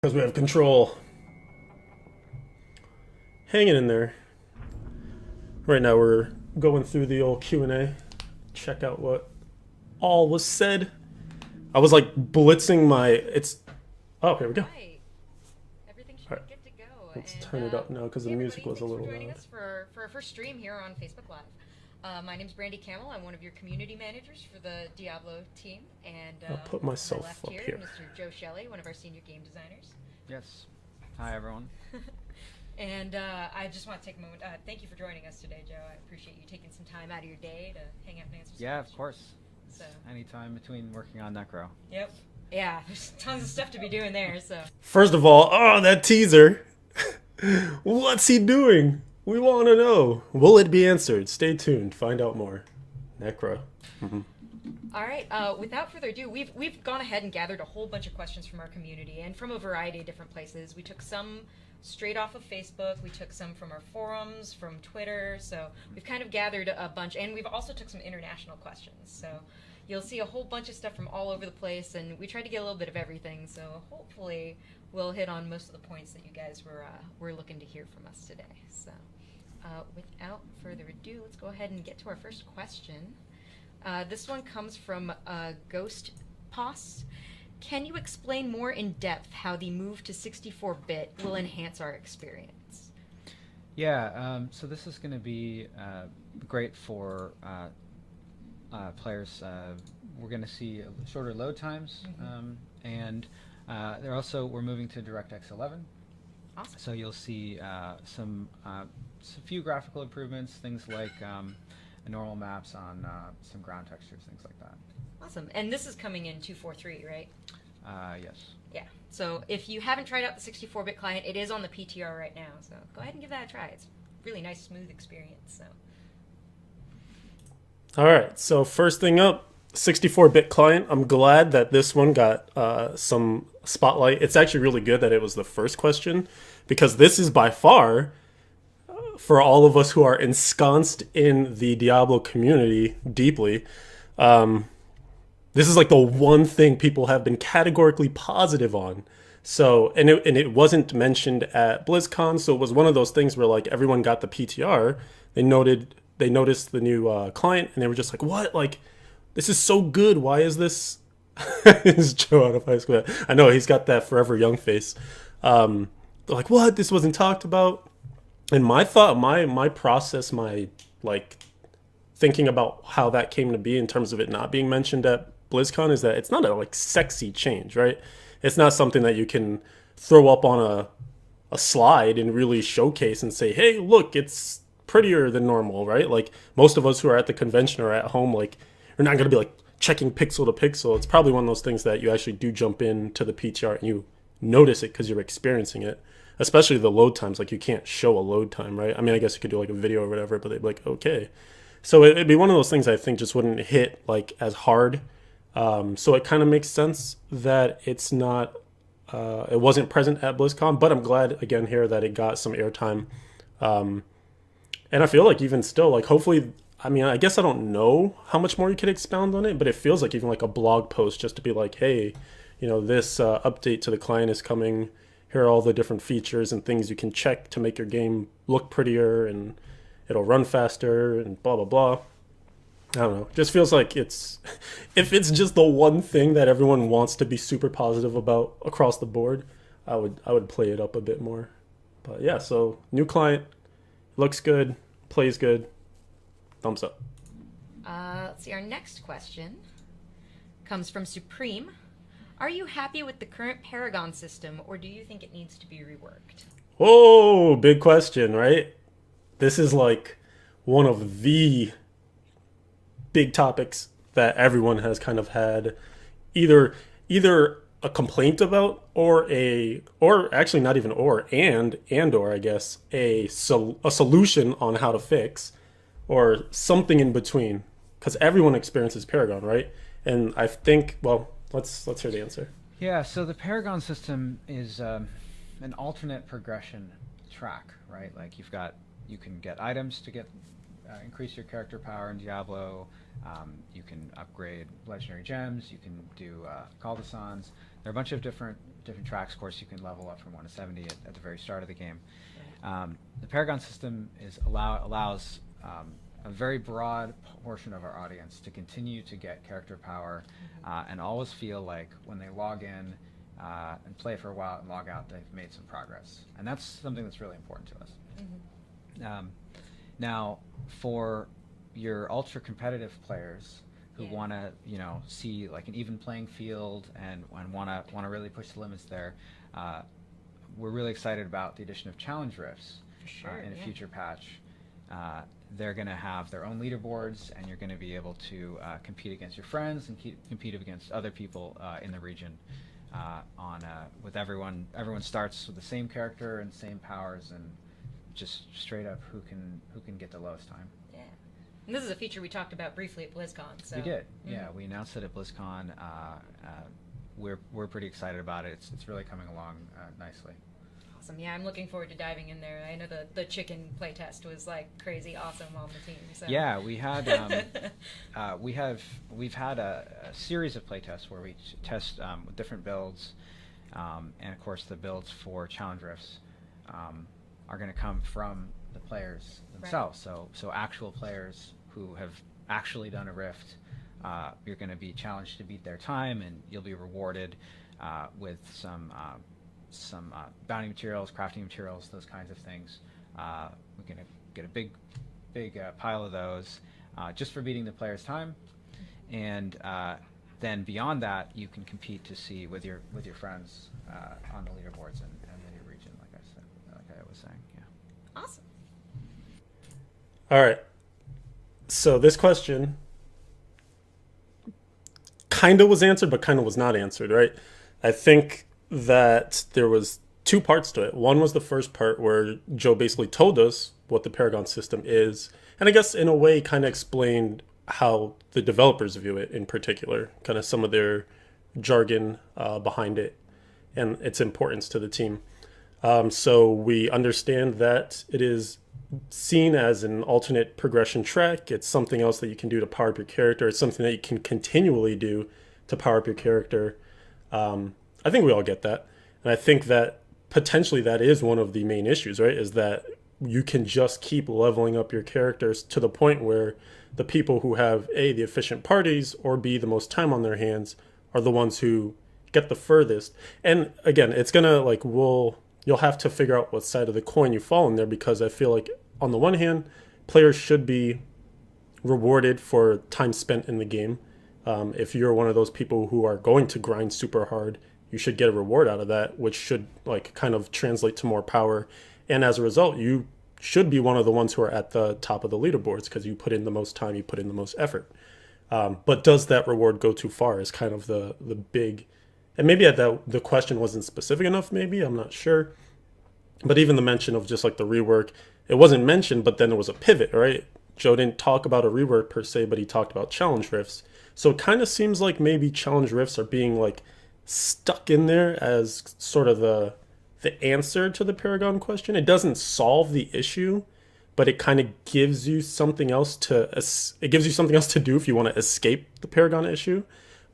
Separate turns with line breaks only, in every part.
Because we have control. Hanging in there. Right now we're going through the old Q&A. Check out what all was said. I was like blitzing my... Oh, here we go.
Right. Everything should
All
be
right.
good to go.
Let's
And
turn it up now because the
hey
music
everybody,
was a
thanks for
little
joining
loud.
us for our first stream here on Facebook Live. My name's Brandy Camel. I'm one of your community managers for the Diablo team. And
I'll put
on my
myself
left
up
here,
here.
Mr. Joe Shelley, one of our senior game designers.
Yes. Hi, everyone.
And I just want to take a moment. Thank you for joining us today, Joe. I appreciate you taking some time out of your day to hang out and answer some
Yeah, of
questions.
course.
So.
Anytime between working on Necro.
Yep. Yeah, there's tons of stuff to be doing there, so.
First of all, oh, that teaser. What's he doing? We want to know. Will it be answered? Stay tuned. Find out more. Necro.
All right. Without further ado, we've gone ahead and gathered a whole bunch of questions from our community and from a variety of different places. We took some straight off of Facebook. We took some from our forums, from Twitter. So we've kind of gathered a bunch, and we've also took some international questions. So you'll see a whole bunch of stuff from all over the place, and we tried to get a little bit of everything. So hopefully we'll hit on most of the points that you guys were looking to hear from us today. So without further ado, let's go ahead and get to our first question. This one comes from Ghost Poss. Can you explain more in depth how the move to 64-bit will enhance our experience?
Yeah, so this is going to be great for players. We're going to see shorter load times, and we're moving to DirectX 11.
Awesome.
So you'll see some few graphical improvements, things like normal maps on some ground textures, things like that.
Awesome. And this is coming in 2.4.3, right?
Yes.
Yeah. So if you haven't tried out the 64-bit client, it is on the PTR right now. So go ahead and give that a try. It's a really nice, smooth experience. So.
All right. So first thing up, 64-bit client. I'm glad that this one got some spotlight. It's actually really good that it was the first question, because this is by far, for all of us who are ensconced in the Diablo community deeply, this is like the one thing people have been categorically positive on. So, and it wasn't mentioned at BlizzCon, so it was one of those things where like everyone got the PTR, they noticed the new client, and they were just like, what? Like, this is so good. Why is this? Is Joe out of high school? I know he's got that forever young face. They're like, what? This wasn't talked about. And my thought, my process, my like thinking about how that came to be in terms of it not being mentioned at BlizzCon is that it's not a like sexy change, right? It's not something that you can throw up on a slide and really showcase and say, hey, look, it's prettier than normal, right? Like most of us who are at the convention or at home, like you're not going to be like checking pixel to pixel. It's probably one of those things that you actually do jump into the PTR and you notice it because you're experiencing it. Especially the load times, like you can't show a load time, right? I mean, I guess you could do like a video or whatever, but they'd be like, okay. So it'd be one of those things I think just wouldn't hit like as hard. So it kind of makes sense that it's not, it wasn't present at BlizzCon, but I'm glad again here that it got some airtime. And I feel like even still, like hopefully, I mean, I guess I don't know how much more you could expound on it, but it feels like even like a blog post just to be like, hey, you know, this update to the client is coming. Here are all the different features and things you can check to make your game look prettier and it'll run faster and blah, blah, blah. I don't know. It just feels like it's, if it's just the one thing that everyone wants to be super positive about across the board, I would play it up a bit more. But yeah, so new client, looks good, plays good, thumbs up.
Let's see. Our next question comes from Supreme. Are you happy with the current Paragon system, or do you think it needs to be reworked?
Oh, big question, right? This is like one of the big topics that everyone has kind of had either a complaint about or actually not even or I guess a solution on how to fix or something in between, because everyone experiences Paragon, right? And I think, well, let's hear the answer.
Yeah, so the Paragon system is an alternate progression track, right? Like you can get items to get increase your character power in Diablo. You can upgrade legendary gems. You can do cul-de-sacs. There are a bunch of different different tracks. Of course, you can level up from 1 to 70 at the very start of the game. The Paragon system allows a very broad portion of our audience to continue to get character power and always feel like when they log in and play for a while and log out, they've made some progress. And that's something that's really important to us. Now, for your ultra competitive players who want to, see like an even playing field and want to really push the limits there, we're really excited about the addition of challenge rifts in a future patch. They're going to have their own leaderboards, and you're going to be able to compete against your friends and compete against other people in the region. With everyone starts with the same character and same powers, and just straight up who can get the lowest time.
Yeah, and this is a feature we talked about briefly at BlizzCon. So.
We did, yeah. We announced it at BlizzCon. We're pretty excited about it. It's really coming along nicely.
Awesome. Yeah, I'm looking forward to diving in there. I know the chicken playtest was like crazy awesome on the team. So.
Yeah, we had we've had a series of playtests where we test with different builds, and of course the builds for challenge rifts are going to come from the players themselves. Right. So actual players who have actually done a rift, you're going to be challenged to beat their time, and you'll be rewarded with some bounty materials, crafting materials, those kinds of things. We're going to get a big pile of those just for beating the player's time, and then beyond that, you can compete to see with your friends on the leaderboards and in your region, like I was saying. Yeah.
Awesome.
All right. So this question kind of was answered, but kind of was not answered, right? I think that there was two parts to it. One was the first part where Joe basically told us what the Paragon system is, and I guess in a way kind of explained how the developers view it in particular, kind of some of their jargon behind it and its importance to the team. So we understand that it is seen as an alternate progression track. It's something else that you can do to power up your character. It's something that you can continually do to power up your character. I think we all get that. And I think that potentially that is one of the main issues, right? Is that you can just keep leveling up your characters to the point where the people who have A, the efficient parties, or B, the most time on their hands are the ones who get the furthest. And again, it's gonna you'll have to figure out what side of the coin you fall in there, because I feel like on the one hand, players should be rewarded for time spent in the game. If you're one of those people who are going to grind super hard, you should get a reward out of that, which should kind of translate to more power. And as a result, you should be one of the ones who are at the top of the leaderboards because you put in the most time, you put in the most effort. But does that reward go too far is kind of the big, and maybe the question wasn't specific enough, maybe, I'm not sure. But even the mention of just like the rework, it wasn't mentioned, but then it was a pivot, right? Joe didn't talk about a rework per se, but he talked about challenge rifts. So it kind of seems like maybe challenge rifts are being stuck in there as sort of the answer to the Paragon question. It doesn't solve the issue, but it kind of gives you something else to do if you want to escape the Paragon issue.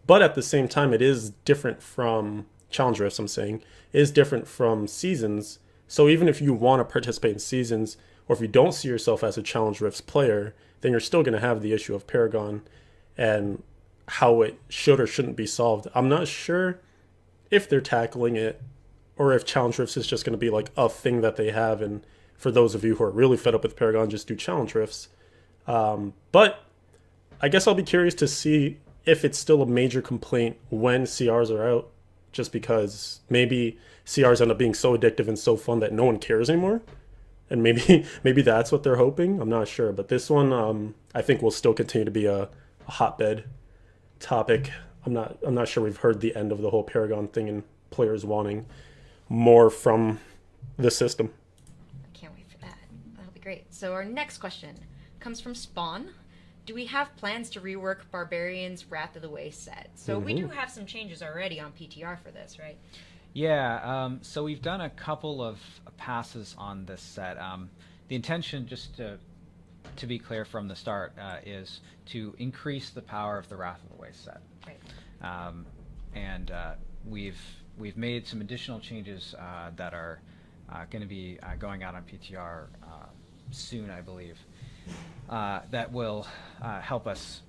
But at the same time, it is different from challenge rifts, I'm saying. It is different from seasons. So even if you want to participate in seasons, or if you don't see yourself as a challenge rifts player, then you're still going to have the issue of Paragon and how it should or shouldn't be solved. I'm not sure if they're tackling it or if challenge rifts is just going to be a thing that they have. And for those of you who are really fed up with Paragon, just do challenge rifts. But I guess I'll be curious to see if it's still a major complaint when CRs are out, just because maybe CRs end up being so addictive and so fun that no one cares anymore. And maybe that's what they're hoping. I'm not sure. But this one, I think will still continue to be a hotbed topic. I'm not sure we've heard the end of the whole Paragon thing and players wanting more from the system.
I can't wait for that. That'll be great. So our next question comes from Spawn. Do we have plans to rework Barbarian's Wrath of the Waste set? So we do have some changes already on PTR for this, right?
Yeah, so we've done a couple of passes on this set. The intention, just to be clear from the start, is to increase the power of the Wrath of the Waste set.
Right.
And we've we've made some additional changes that are going to be going out on PTR soon, I believe, that will help us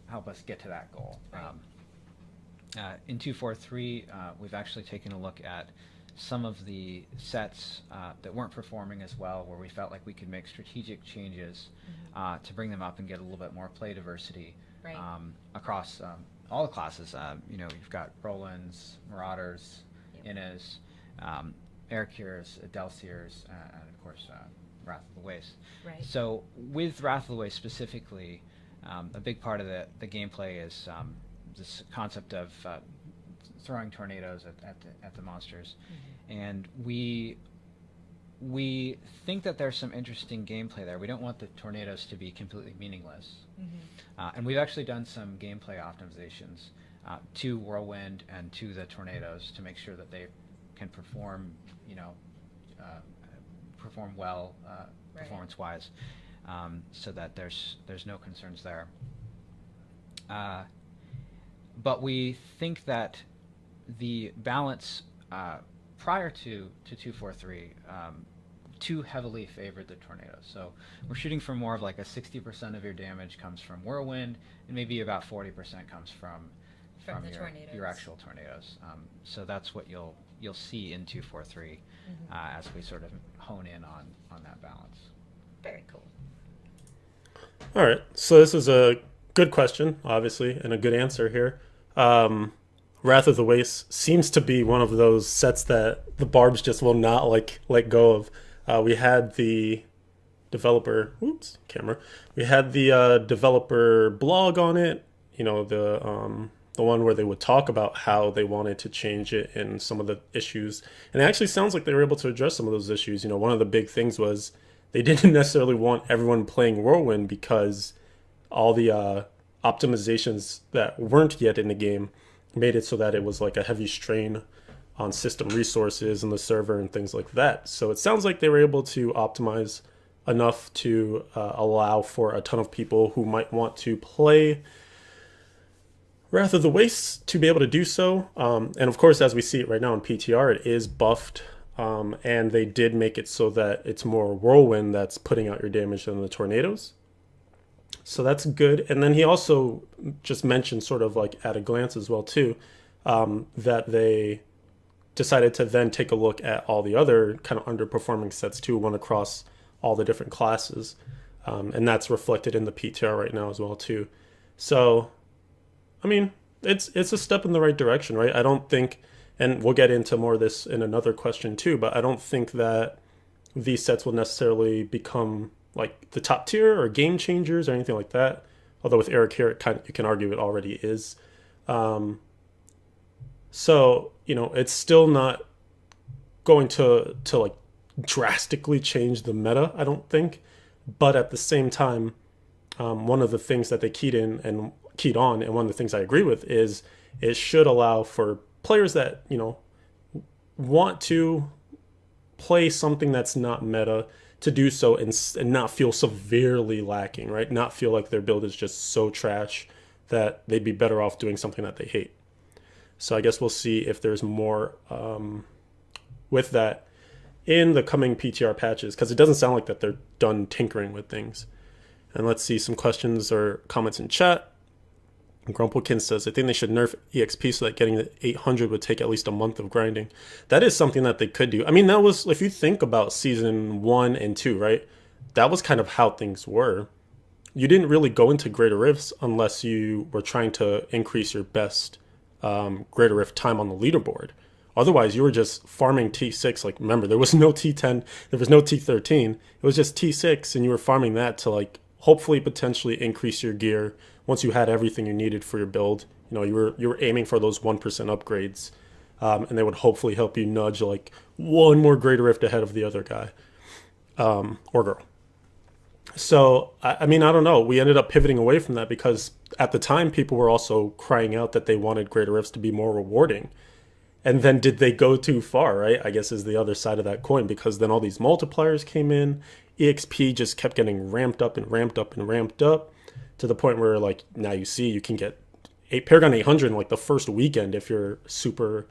get to that goal.
Right.
In 2.4.3, we've actually taken a look at some of the sets that weren't performing as well, where we felt like we could make strategic changes to bring them up and get a little bit more play diversity
Right.
across all the classes. You've got Rolands, Marauders,
Yep.
Innas, Aircures, Delciers, and of course Wrath of the Waste.
Right.
So with Wrath of the Waste specifically, a big part of the gameplay is this concept of throwing tornadoes at the monsters, and we think that there's some interesting gameplay there. We don't want the tornadoes to be completely meaningless, and we've actually done some gameplay optimizations to Whirlwind and to the tornadoes to make sure that they can perform, perform well
Right.
performance-wise, so that there's no concerns there. But we think that the balance prior to 2.4.3 too heavily favored the tornadoes. So we're shooting for more of like a 60% of your damage comes from Whirlwind, and maybe about 40% comes from
the tornadoes.
your actual tornadoes. So that's what you'll see in 2.4.3 as we sort of hone in on that balance.
Very cool.
All right. So this is a good question, obviously, and a good answer here. Wrath of the Waste seems to be one of those sets that the Barbs just will not let go of. We had the developer, we had the developer blog on it. The one where they would talk about how they wanted to change it and some of the issues. And it actually sounds like they were able to address some of those issues. One of the big things was they didn't necessarily want everyone playing Whirlwind because all the optimizations that weren't yet in the game made it so that it was like a heavy strain on system resources and the server and things like that. So it sounds like they were able to optimize enough to allow for a ton of people who might want to play Wrath of the Waste to be able to do so. And of course, as we see it right now in PTR, it is buffed. And they did make it so that it's more Whirlwind that's putting out your damage than the tornadoes. So that's good. And then he also just mentioned sort of like at a glance as well too, that they decided to then take a look at all the other kind of underperforming sets too, one across all the different classes. And that's reflected in the PTR right now as well too. So, I mean, it's a step in the right direction, right? I don't think, and we'll get into more of this in another question too, but I don't think that these sets will necessarily become like the top tier or game changers or anything like that. Although with Eric here, you can argue it already is. So, it's still not going to like drastically change the meta, I don't think. But at the same time, one of the things that they keyed on, and one of the things I agree with is it should allow for players that, want to play something that's not meta to do so and not feel severely lacking, right? Not feel like their build is just so trash that they'd be better off doing something that they hate. So I guess we'll see if there's more with that in the coming PTR patches, because it doesn't sound like that they're done tinkering with things. And let's see some questions or comments in chat. Grumplekin says, I think they should nerf EXP so that getting the 800 would take at least a month of grinding. That is something that they could do. I mean, that was, if you think about season 1 and 2, right? That was kind of how things were. You didn't really go into Greater Rifts unless you were trying to increase your best Greater Rift time on the leaderboard. Otherwise, you were just farming T6. Like, remember, there was no T10, there was no T13. It was just T6, and you were farming that to, like, hopefully potentially increase your gear once you had everything you needed for your build. You were aiming for those 1% upgrades, and they would hopefully help you nudge like one more Greater Rift ahead of the other guy or girl. So, I mean, I don't know. We ended up pivoting away from that because at the time people were also crying out that they wanted Greater Rifts to be more rewarding. And then did they go too far, right? I guess is the other side of that coin, because then all these multipliers came in. EXP just kept getting ramped up and ramped up and ramped up to the point where, like, now you see you can get Paragon 800 in like the first weekend if you're super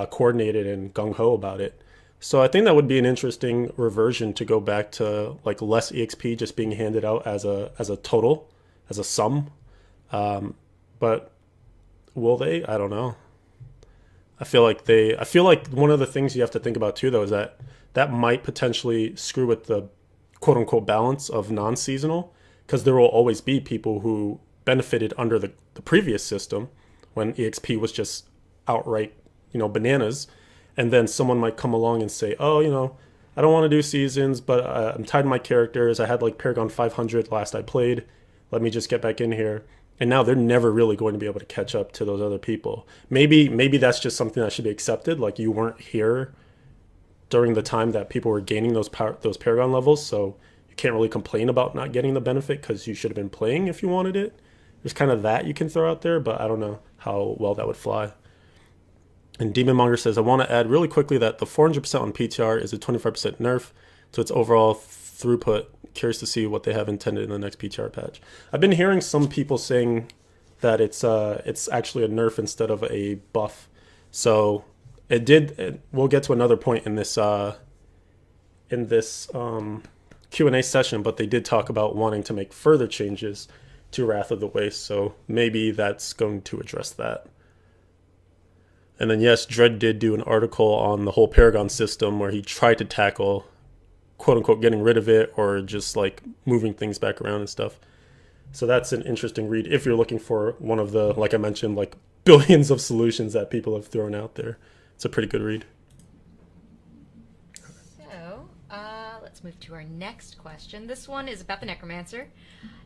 coordinated and gung-ho about it. So I think that would be an interesting reversion to go back to like less EXP just being handed out as a total, as a sum. But will they? I don't know. I feel like one of the things you have to think about too though is that that might potentially screw with the quote unquote balance of non-seasonal, because there will always be people who benefited under the previous system when EXP was just outright, bananas. And then someone might come along and say, oh, I don't want to do seasons, but I'm tied to my characters. I had like Paragon 500 last I played. Let me just get back in here. And now they're never really going to be able to catch up to those other people. Maybe that's just something that should be accepted. Like you weren't here during the time that people were gaining those Paragon levels, so you can't really complain about not getting the benefit because you should have been playing if you wanted it. There's kind of that you can throw out there, but I don't know how well that would fly. And Demon Monger says, I want to add really quickly that the 400% on PTR is a 25% nerf to its overall throughput. Curious to see what they have intended in the next PTR patch. I've been hearing some people saying that it's actually a nerf instead of a buff. So we'll get to another point in this Q&A session, but they did talk about wanting to make further changes to Wrath of the Waste, so maybe that's going to address that. And then yes, Dredd did do an article on the whole Paragon system where he tried to tackle quote unquote getting rid of it or just like moving things back around and stuff. So that's an interesting read if you're looking for one of the, like I mentioned, like billions of solutions that people have thrown out there. It's a pretty good read.
So let's move to our next question. This one is about the Necromancer.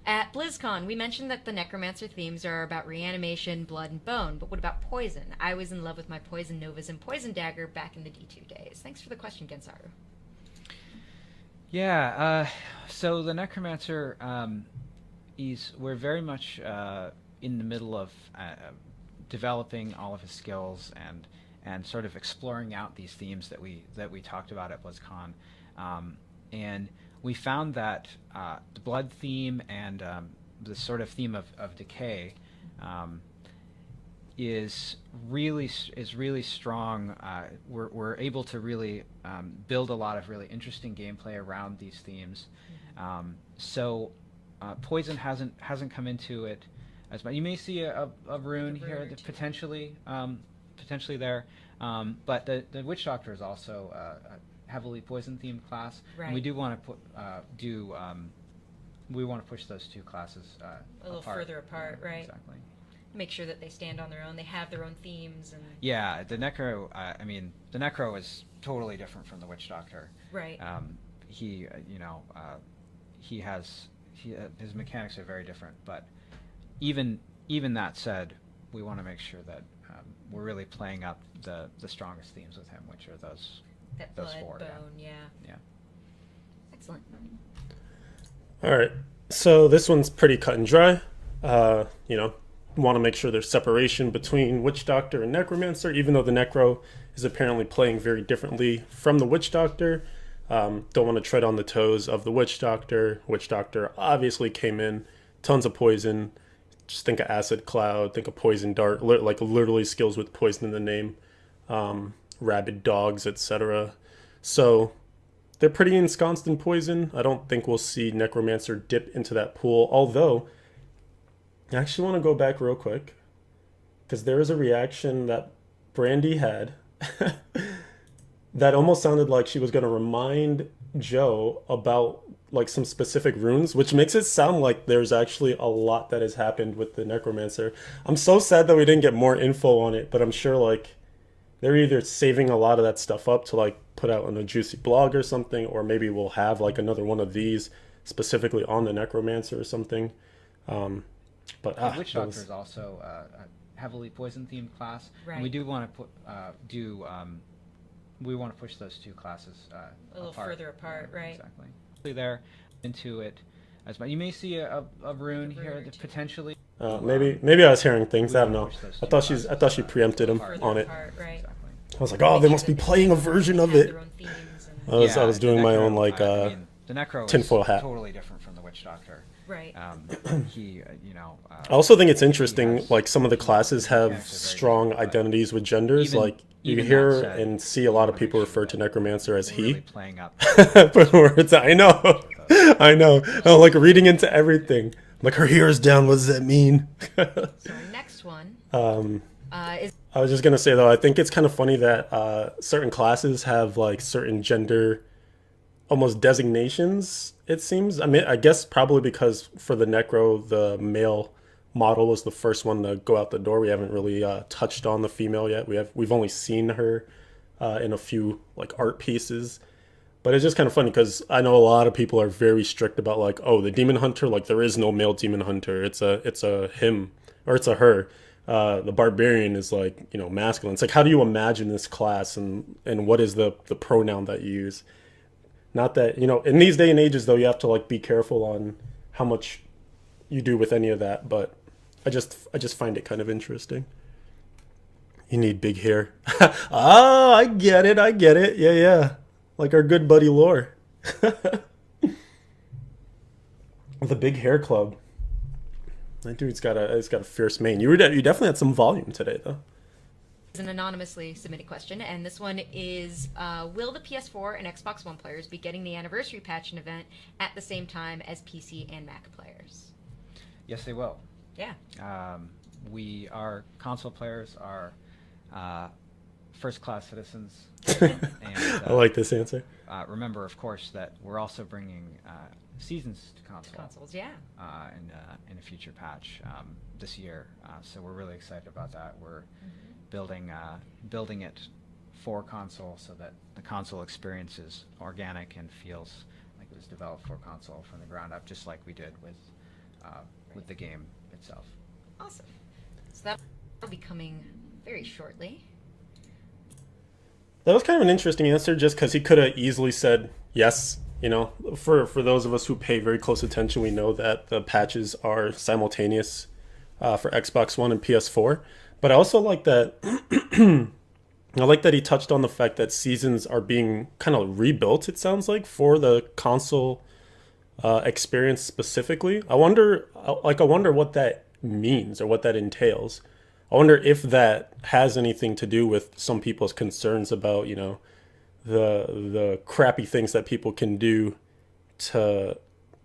At BlizzCon, we mentioned that the Necromancer themes are about reanimation, blood, and bone, but what about poison? I was in love with my Poison Novas and Poison Dagger back in the D2 days. Thanks for the question, Gensaru.
Yeah, so the Necromancer, we're very much in the middle of developing all of his skills and sort of exploring out these themes that we talked about at BlizzCon. And we found that the blood theme and the sort of theme of decay is really strong. We're able to really build a lot of really interesting gameplay around these themes. So poison hasn't come into it as much. You may see a rune here that potentially there, but the Witch Doctor is also a heavily poison themed class,
right.
And we do want to we want to push those two classes
a little further apart, right?
Exactly.
Make sure that they stand on their own. They have their own themes, and
yeah, the Necro. The Necro is totally different from the Witch Doctor.
Right.
He has his mechanics are very different. But even that said, we want to make sure that we're really playing up the strongest themes with him, which are those
blood,
four.
Bone, yeah. Excellent.
All right, so this one's pretty cut and dry. Want to make sure there's separation between Witch Doctor and Necromancer, even though the Necro is apparently playing very differently from the Witch Doctor. Don't want to tread on the toes of the Witch Doctor. Witch Doctor obviously came in, tons of poison. Just think of Acid Cloud, think of Poison Dart, like literally skills with poison in the name, rabid dogs, etc. So they're pretty ensconced in poison. I don't think we'll see Necromancer dip into that pool, although I actually want to go back real quick because there was a reaction that Brandy had that almost sounded like she was going to remind Joe about like some specific runes, which makes it sound like there's actually a lot that has happened with the Necromancer. I'm so sad that we didn't get more info on it, but I'm sure like they're either saving a lot of that stuff up to like put out on a juicy blog or something, or maybe we'll have like another one of these specifically on the Necromancer or something. But
the Witch Doctor is also a heavily poison themed class,
right.
And we do want to we want to push those two classes
a little further apart, right?
Exactly. There into it as much. You may see a rune here that potentially.
Maybe I was hearing things. I don't know. I thought she preempted him on it.
Right.
Exactly.
I was like, oh, they must be playing a version of it. I was doing my own like
the Necro
tinfoil
is
hat.
totally different from the Witch Doctor.
Right.
He, you know.
I also think it's
he
interesting,
has-
like some of the classes
he
have
connects it very
strong
deeply, but
identities with genders.
even-
Like you
even
hear
that said,
and see a
we
lot of
wanna make
people
sure
refer to
that
necromancer as
we're
he.
really playing up.
But words, I know, I know. I'm like reading into everything. Like her hair is down. What does that mean?
So our next one is
I was just gonna say though, I think it's kind of funny that certain classes have like certain gender almost designations. It seems. I mean, I guess probably because for the necro, the male model was the first one to go out the door. We haven't really touched on the female yet. We've only seen her in a few like art pieces. But it's just kind of funny because I know a lot of people are very strict about like, oh, the demon hunter, like there is no male demon hunter. It's a him or it's a her. The barbarian is like, you know, masculine. It's like, how do you imagine this class and what is the pronoun that you use? Not that, you know, in these day and ages though, you have to like be careful on how much you do with any of that. But I just find it kind of interesting. You need big hair. Ah, I get it. I get it. Yeah, yeah. Like our good buddy Lore. The big hair club. That dude's got a fierce mane. You definitely had some volume today though.
an anonymously submitted question, and this one is: will the PS4 and Xbox One players be getting the anniversary patch and event at the same time as PC and Mac players?
Yes, they will.
Yeah.
Our console players are first-class citizens.
I like this answer.
Remember, of course, that we're also bringing seasons to
Consoles, yeah.
in a future patch this year. So we're really excited about that. We're building it for console so that the console experience is organic and feels like it was developed for console from the ground up, just like we did with the game itself.
Awesome. So that'll be coming very shortly.
That was kind of an interesting answer, just because he could have easily said yes. You know, for those of us who pay very close attention, we know that the patches are simultaneous for Xbox One and PS4. But I also like that. I like that he touched on the fact that seasons are being kind of rebuilt. It sounds like for the console experience specifically. I wonder what that means or what that entails. I wonder if that has anything to do with some people's concerns about, you know, the crappy things that people can do to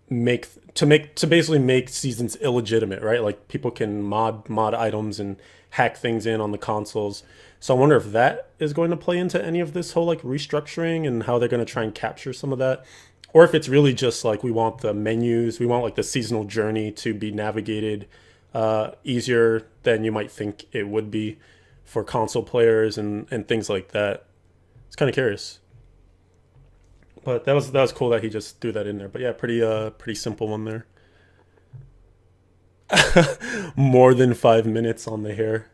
basically make seasons illegitimate, right? Like people can mod items and hack things in on the consoles. So I wonder if that is going to play into any of this whole like restructuring and how they're going to try and capture some of that. Or if it's really just like we want the menus, we want like the seasonal journey to be navigated easier than you might think it would be for console players and things like that. It's kind of curious. But that was cool that he just threw that in there. But yeah, pretty simple one there. More than 5 minutes on the hair.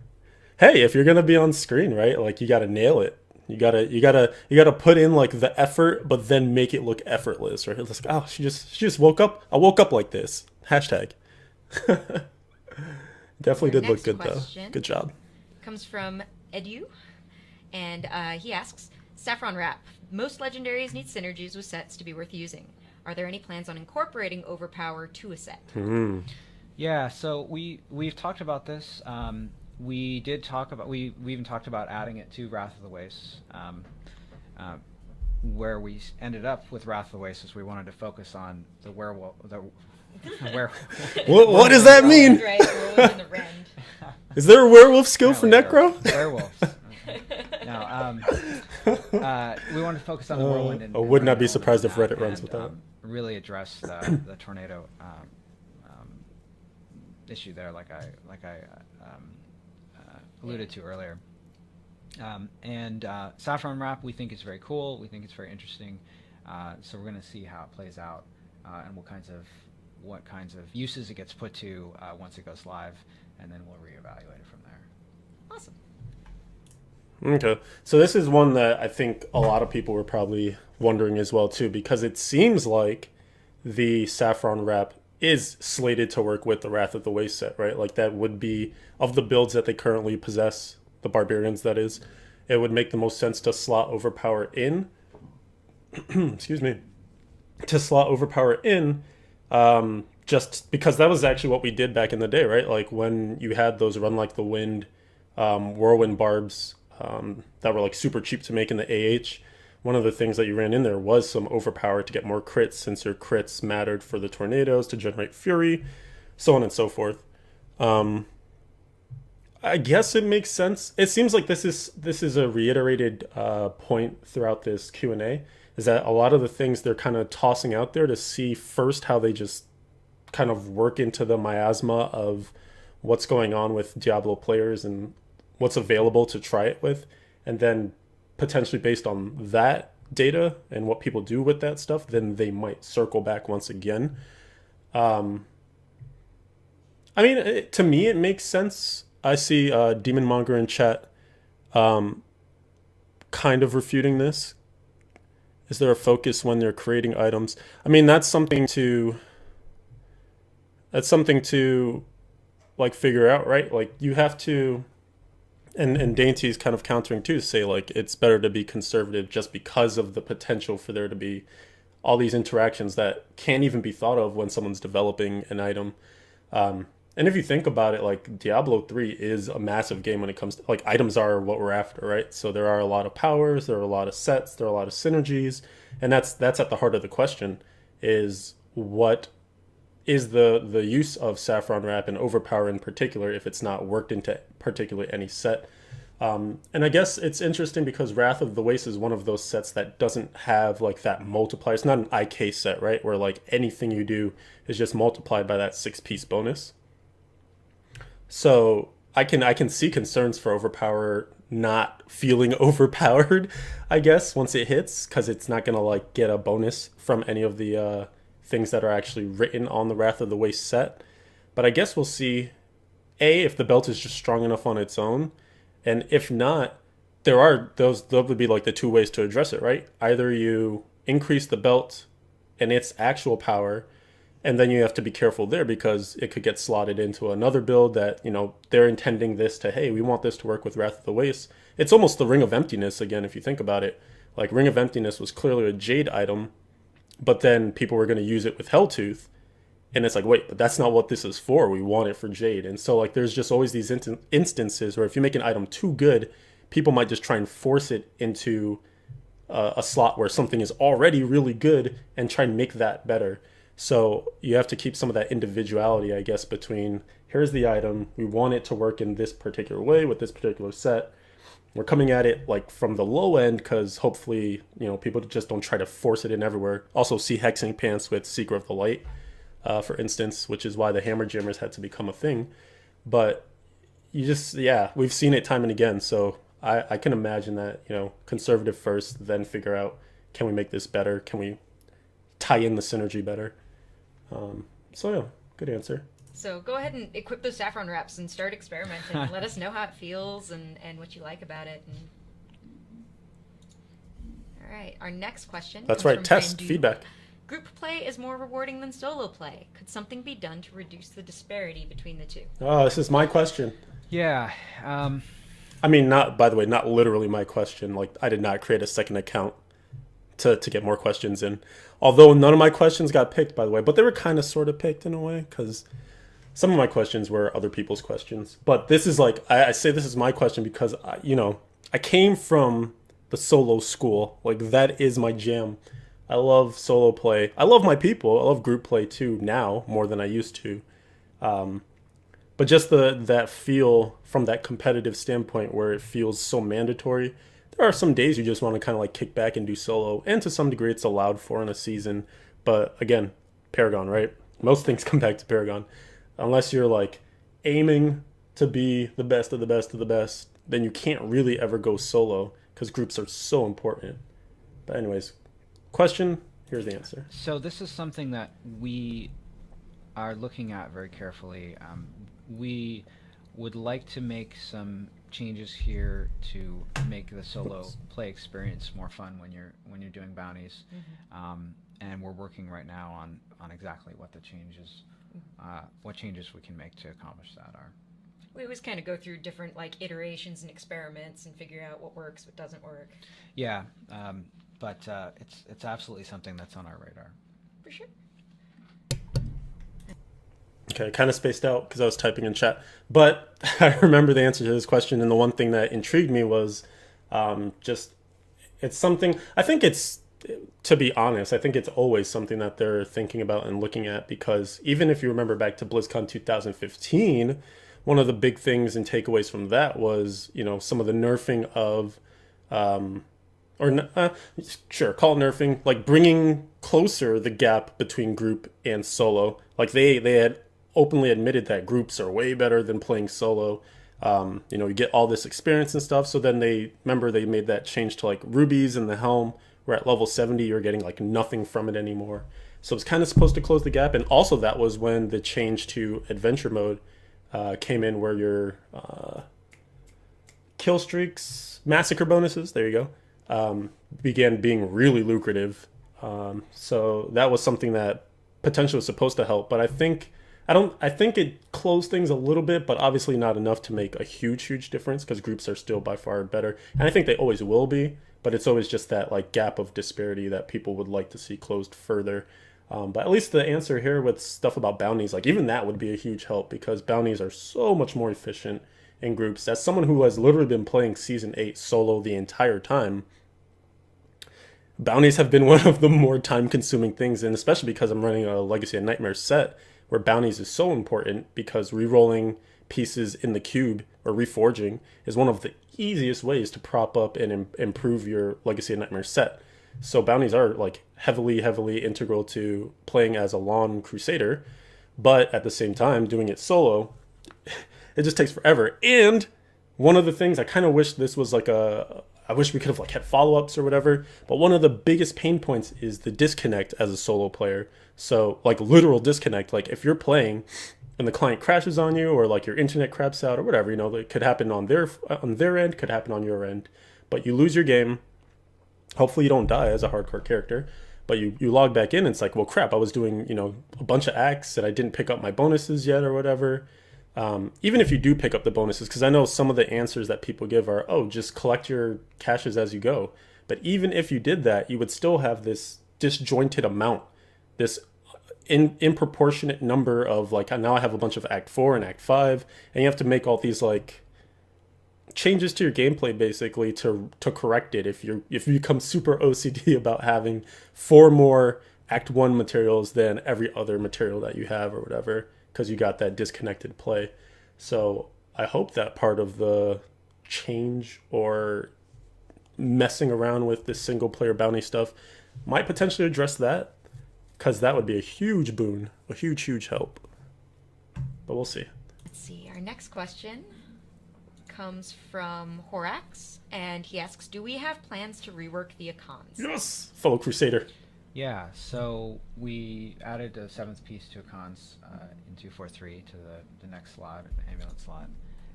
Hey, if you're gonna be on screen, right? Like you gotta nail it. You gotta put in like the effort, but then make it look effortless, right? It's like, oh, she just woke up. I woke up like this. Hashtag. Definitely
Our
did look
next
good
question
though. Good job.
Comes from Edu, and he asks: Saffron Wrap. Most legendaries need synergies with sets to be worth using. Are there any plans on incorporating Overpower to a set?
Yeah, so we've talked about this. We even talked about adding it to Wrath of the Wastes. Where we ended up with Wrath of the Wastes is we wanted to focus on the werewolf.
What does that mean?
Right, werewolf in the rend.
Is there a werewolf skill for Necro?
Werewolves. No, we wanted to focus on the whirlwind.
I would not be surprised if Reddit runs with that.
Really address the tornado issue there, like I alluded to earlier. Saffron Wrap we think is very cool. We think it's very interesting. So we're going to see how it plays out and what kinds of uses it gets put to once it goes live, and then we'll reevaluate it from there.
Awesome.
Okay, so this is one that I think a lot of people were probably wondering as well too, because it seems like the Saffron Wrap is slated to work with the Wrath of the Waste set, right? Like that would be, of the builds that they currently possess, the barbarians that is, it would make the most sense to slot Overpower in. Excuse me. To slot Overpower in, just because that was actually what we did back in the day, right? Like when you had those Run Like the Wind, whirlwind barbs that were like super cheap to make in the AH. One of the things that you ran in there was some overpower to get more crits, since your crits mattered for the tornadoes to generate fury, so on and so forth. Um, I guess it makes sense. It seems like this is a reiterated point throughout this Q&A, is that a lot of the things they're kind of tossing out there to see first how they just kind of work into the miasma of what's going on with Diablo players and what's available to try it with, and then potentially based on that data and what people do with that stuff, then they might circle back once again. Um, I mean, to me, it makes sense. I see Demon Monger in chat um, kind of refuting this. Is there a focus when they're creating items? I mean, that's something to like figure out, right? Like you have to, and Dainty is kind of countering too, to say like it's better to be conservative just because of the potential for there to be all these interactions that can't even be thought of when someone's developing an item. And if you think about it, like Diablo 3 is a massive game when it comes to like items are what we're after, right? So there are a lot of powers, there are a lot of sets, there are a lot of synergies, and that's at the heart of the question: is what is the use of Saffron Wrap and Overpower in particular if it's not worked into particularly any set. And I guess it's interesting because Wrath of the Waste is one of those sets that doesn't have like that multiplier. It's not an IK set, right? Where like anything you do is just multiplied by that 6-piece bonus. So I can see concerns for Overpower not feeling overpowered, I guess, once it hits, because it's not gonna like get a bonus from any of the things that are actually written on the Wrath of the Waste set. But I guess we'll see, A, if the belt is just strong enough on its own, and if not, those would be like the two ways to address it, right? Either you increase the belt and its actual power, and then you have to be careful there because it could get slotted into another build that, they're intending this to, hey, we want this to work with Wrath of the Waste. It's almost the Ring of Emptiness again, if you think about it. Like Ring of Emptiness was clearly a Jade item, but then people were going to use it with Helltooth, and it's like, wait, but that's not what this is for. We want it for Jade. And so like there's just always these instances where if you make an item too good, people might just try and force it into a slot where something is already really good and try and make that better. So you have to keep some of that individuality, I guess, between here's the item, we want it to work in this particular way with this particular set. We're coming at it like from the low end because hopefully, people just don't try to force it in everywhere. Also see Hexing Pants with Seeker of the Light, for instance, which is why the Hammer Jammers had to become a thing. But we've seen it time and again. So I can imagine that, conservative first, then figure out, can we make this better? Can we tie in the synergy better? So yeah, good answer.
So go ahead and equip those saffron wraps and start experimenting. And let us know how it feels and what you like about it. And... All right, our next question.
That's
comes
right,
from
test,
Bandu.
feedback.
Group play is more rewarding than solo play. Could something be done to reduce the disparity between the two?
Oh, this is my question.
Yeah.
I mean, by the way, not literally my question. Like, I did not create a second account to get more questions in. Although none of my questions got picked, by the way, but they were kind of sort of picked in a way because some of my questions were other people's questions. But this is like, I say this is my question because, I came from the solo school. Like, that is my jam. I love solo play. I love my people. I love group play too now more than I used to. But just that feel from that competitive standpoint where it feels so mandatory. There are some days you just want to kind of like kick back and do solo, and to some degree it's allowed for in a season. But again, Paragon, right? Most things come back to Paragon. Unless you're like aiming to be the best of the best of the best, then you can't really ever go solo because groups are so important. But anyways, question, here's the answer.
So this is something that we are looking at very carefully. We would like to make some changes here to make the solo play experience more fun when you're doing bounties. And we're working right now on exactly what the changes what changes we can make to accomplish that are.
We always kind of go through different like iterations and experiments and figure out what works, what doesn't work.
Yeah, but it's absolutely something that's on our radar.
For sure.
Okay, kind of spaced out because I was typing in chat. But I remember the answer to this question, and the one thing that intrigued me was just it's something I think it's to be honest, I think it's always something that they're thinking about and looking at because even if you remember back to BlizzCon 2015, one of the big things and takeaways from that was, some of the nerfing of, or sure, call it nerfing, like bringing closer the gap between group and solo. Like they had openly admitted that groups are way better than playing solo. You get all this experience and stuff. So then they made that change to like rubies and the helm. Where at level 70, you're getting like nothing from it anymore. So it's kind of supposed to close the gap. And also that was when the change to adventure mode came in, where your kill streaks, massacre bonuses, there you go, began being really lucrative. So that was something that potentially was supposed to help. But I think it closed things a little bit, but obviously not enough to make a huge difference because groups are still by far better. And I think they always will be. But it's always just that like gap of disparity that people would like to see closed further. But at least the answer here with stuff about bounties, like even that would be a huge help because bounties are so much more efficient in groups. As someone who has literally been playing Season 8 solo the entire time, bounties have been one of the more time-consuming things, and especially because I'm running a Legacy of Nightmares set where bounties is so important because re-rolling pieces in the cube or reforging is one of the easiest ways to prop up and improve your Legacy of Nightmares set. So bounties are like heavily integral to playing as a lone crusader, but at the same time doing it solo, it just takes forever. And one of the things I kind of wish this was like I wish we could have like had follow-ups or whatever, but one of the biggest pain points is the disconnect as a solo player. So like literal disconnect, like if you're playing and the client crashes on you or like your internet craps out or whatever, it could happen on their end, could happen on your end, but you lose your game. Hopefully you don't die as a hardcore character, but you log back in and it's like, well, crap, I was doing, a bunch of acts and I didn't pick up my bonuses yet or whatever. Even if you do pick up the bonuses, because I know some of the answers that people give are, oh, just collect your caches as you go. But even if you did that, you would still have this disjointed amount, this in proportionate number of like, now I have a bunch of Act 4 and Act 5, and you have to make all these like changes to your gameplay basically to correct it if you become super OCD about having 4 more Act 1 materials than every other material that you have or whatever, because you got that disconnected play. So I hope that part of the change or messing around with this single player bounty stuff might potentially address that, because that would be a huge boon, a huge help. But we'll see.
Let's see. Our next question comes from Horax, and he asks, do we have plans to rework the icons?
Yes, fellow Crusader.
Yeah, so we added a 7th piece to icons in 243 to the next slot, the amulet slot.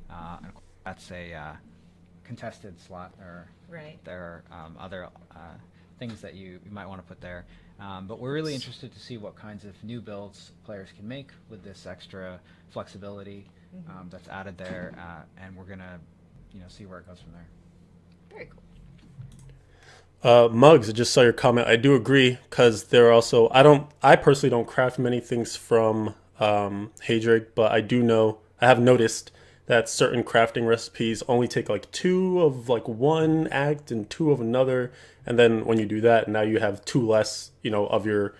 And that's a contested slot. There are other things that you might want to put there. But we're really interested to see what kinds of new builds players can make with this extra flexibility that's added there, and we're gonna, see where it goes from there.
Very cool.
Muggs, I just saw your comment. I do agree, because there are also I personally don't craft many things from Haedrig, but I have noticed that certain crafting recipes only take like 2 of like one act and 2 of another, and then when you do that, now you have 2 less, of your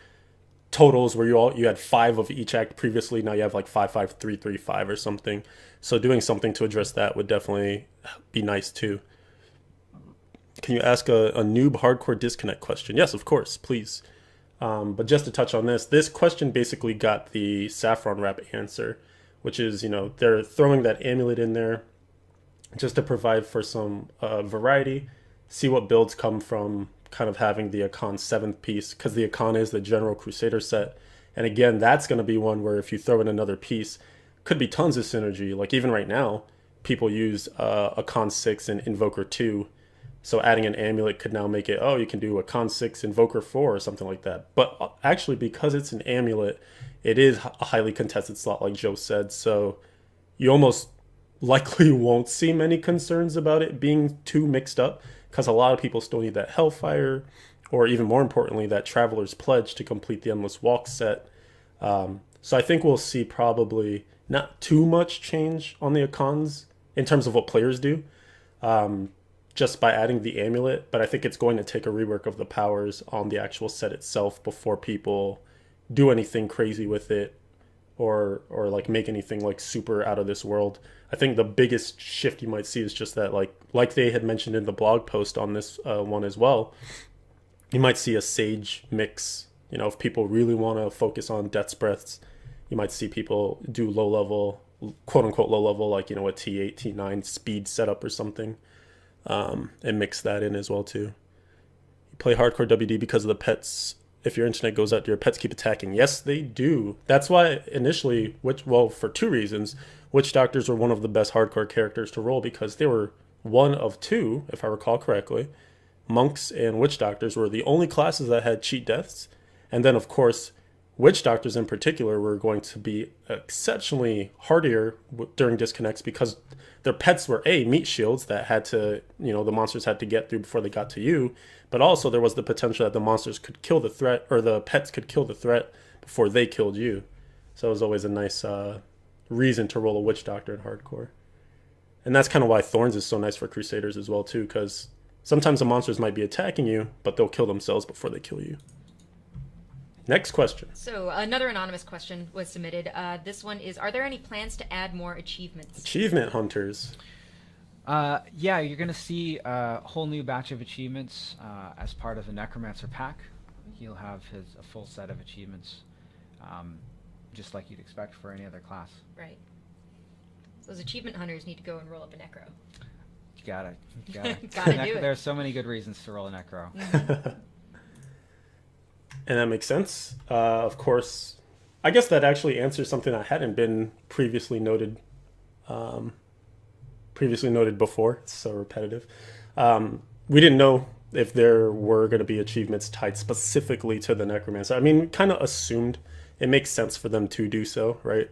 totals, where you had 5 of each act previously. Now you have like 5, 5, 3, 3, 5 or something. So doing something to address that would definitely be nice too. Can you ask a noob hardcore disconnect question? Yes, of course, please. But just to touch on this question basically got the saffron wrap answer, which is, they're throwing that amulet in there just to provide for some variety, see what builds come from kind of having the Icon 7th piece, because the Icon is the general Crusader set. And again, that's going to be one where if you throw in another piece, could be tons of synergy. Like even right now, people use Icon 6 and Invoker 2. So adding an amulet could now make it, you can do a Con 6 Invoker 4 or something like that. But actually, because it's an amulet, it is a highly contested slot, like Joe said. So you almost likely won't see many concerns about it being too mixed up, because a lot of people still need that Hellfire, or even more importantly, that Traveler's Pledge to complete the Endless Walk set. So I think we'll see probably not too much change on the icons in terms of what players do, um, just by adding the amulet. But I think it's going to take a rework of the powers on the actual set itself before people do anything crazy with it, or like make anything like super out of this world. I think the biggest shift you might see is just that like they had mentioned in the blog post on this one as well. You might see a sage mix. If people really want to focus on death's breaths, you might see people do low level, quote unquote low level, like a T8, T9 speed setup or something, and mix that in as well too. You play hardcore WD because of the pets. If your internet goes out, your pets keep attacking. Yes, they do. That's why initially, for two reasons, witch doctors were one of the best hardcore characters to roll, because they were one of two, if I recall correctly. Monks and witch doctors were the only classes that had cheat deaths. And then, of course, witch doctors in particular were going to be exceptionally hardier during disconnects, because their pets were meat shields that had to, the monsters had to get through before they got to you. But also there was the potential that the monsters could kill the threat, or the pets could kill the threat before they killed you. So it was always a nice reason to roll a witch doctor in hardcore. And that's kind of why Thorns is so nice for Crusaders as well too, because sometimes the monsters might be attacking you, but they'll kill themselves before they kill you. Next question.
So another anonymous question was submitted. This one is, are there any plans to add more achievements?
Achievement hunters.
Yeah, you're going to see a whole new batch of achievements as part of the Necromancer pack. He'll have a full set of achievements, just like you'd expect for any other class.
Right. So those achievement hunters need to go and roll up a Necro.
You gotta
Gotta do it.
There are so many good reasons to roll a Necro.
Mm-hmm.
And that makes sense. Of course, I guess that actually answers something that hadn't been previously noted before. It's so repetitive. We didn't know if there were going to be achievements tied specifically to the Necromancer. I mean, we kind of assumed it makes sense for them to do so, right?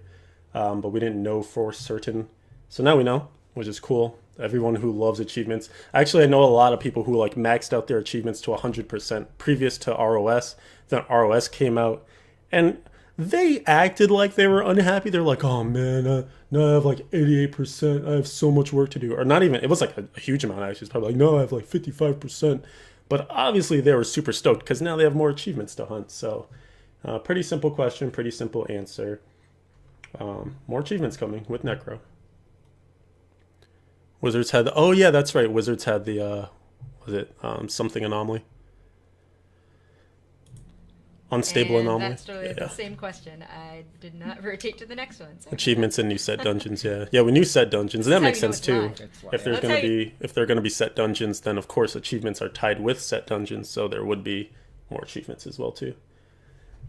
But we didn't know for certain. So now we know, which is cool. Everyone who loves achievements. Actually, I know a lot of people who maxed out their achievements to 100% previous to ROS. Then ROS came out, and they acted like they were unhappy. They're like, oh man, no, I have 88%. I have so much work to do. Or not even, it was a huge amount actually. It's probably no, I have 55%. But obviously they were super stoked because now they have more achievements to hunt. So pretty simple question, pretty simple answer. More achievements coming with Necro. Wizards had oh yeah, that's right. Wizards had the something anomaly. Unstable
and
anomaly.
That's totally the same question. I did not rotate to the next one. So
Achievements in new set dungeons. Yeah, we knew set dungeons, and that makes sense too. If there's going to be set dungeons, then of course achievements are tied with set dungeons, so there would be more achievements as well too.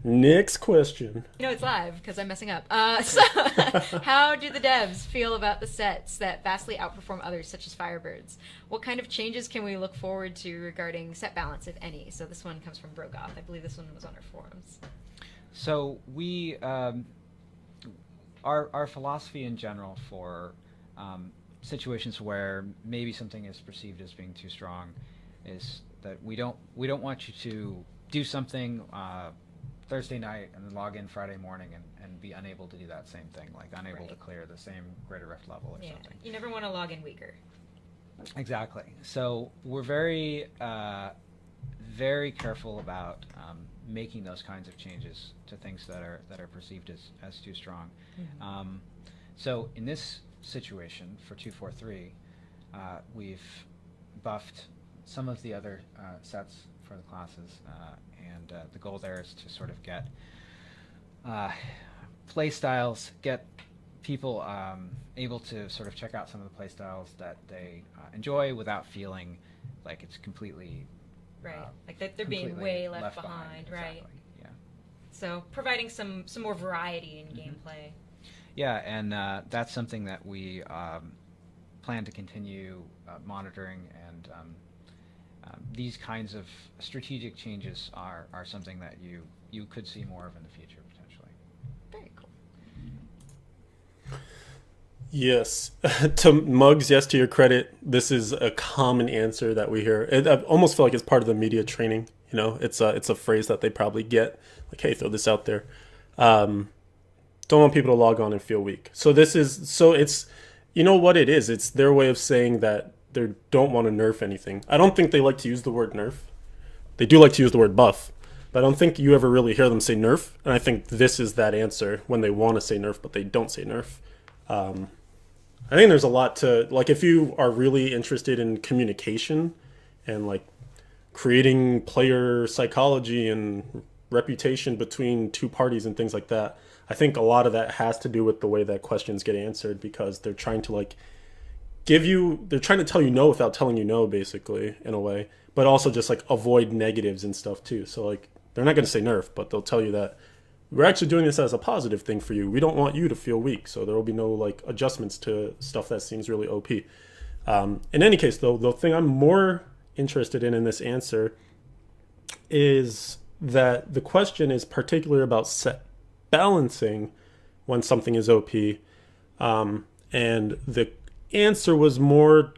Next question.
It's live because I'm messing up. So, how do the devs feel about the sets that vastly outperform others, such as Firebirds? What kind of changes can we look forward to regarding set balance, if any? So this one comes from Brogoth. I believe this one was on our forums.
So we, our philosophy in general for situations where maybe something is perceived as being too strong is that we don't want you to do something Thursday night and then log in Friday morning and be unable to do that same thing, unable to clear the same Greater Rift level or something.
You never want to log in weaker.
Exactly. So we're very, very careful about making those kinds of changes to things that are perceived as too strong. Mm-hmm. So in this situation for 243, we've buffed some of the other sets for the classes, and the goal there is to sort of get play styles, get people able to sort of check out some of the play styles that they enjoy without feeling like it's completely
like that they're being way left behind.
Exactly.
Right.
Yeah.
So providing some more variety in gameplay.
Yeah, and that's something that we plan to continue monitoring, and these kinds of strategic changes are something that you could see more of in the future, potentially.
Very cool.
Yes. To Muggs, yes, to your credit, this is a common answer that we hear. I almost feel like it's part of the media training. It's a phrase that they probably get, like, hey, throw this out there. Don't want people to log on and feel weak. So it's, you know what it is? It's their way of saying that they don't want to nerf anything. I don't think they like to use the word nerf. They do like to use the word buff, but I don't think you ever really hear them say nerf. And I think this is that answer when they want to say nerf, but they don't say nerf. I think there's a lot to, like, if you are really interested in communication and like creating player psychology and reputation between two parties and things like that, I think a lot of that has to do with the way that questions get answered, because they're trying to like they're trying to tell you no without telling you no, basically, in a way, but also just like avoid negatives and stuff too. So like they're not going to say nerf, but they'll tell you that we're actually doing this as a positive thing for you. We don't want you to feel weak, so there will be no like adjustments to stuff that seems really OP. In any case, though, the thing I'm more interested in this answer is that the question is particularly about set balancing when something is OP, and the answer was more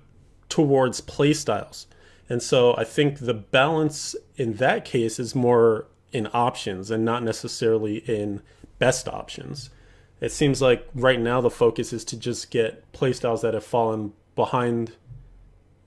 towards play styles. And so I think the balance in that case is more in options and not necessarily in best options. It seems like right now the focus is to just get playstyles that have fallen behind,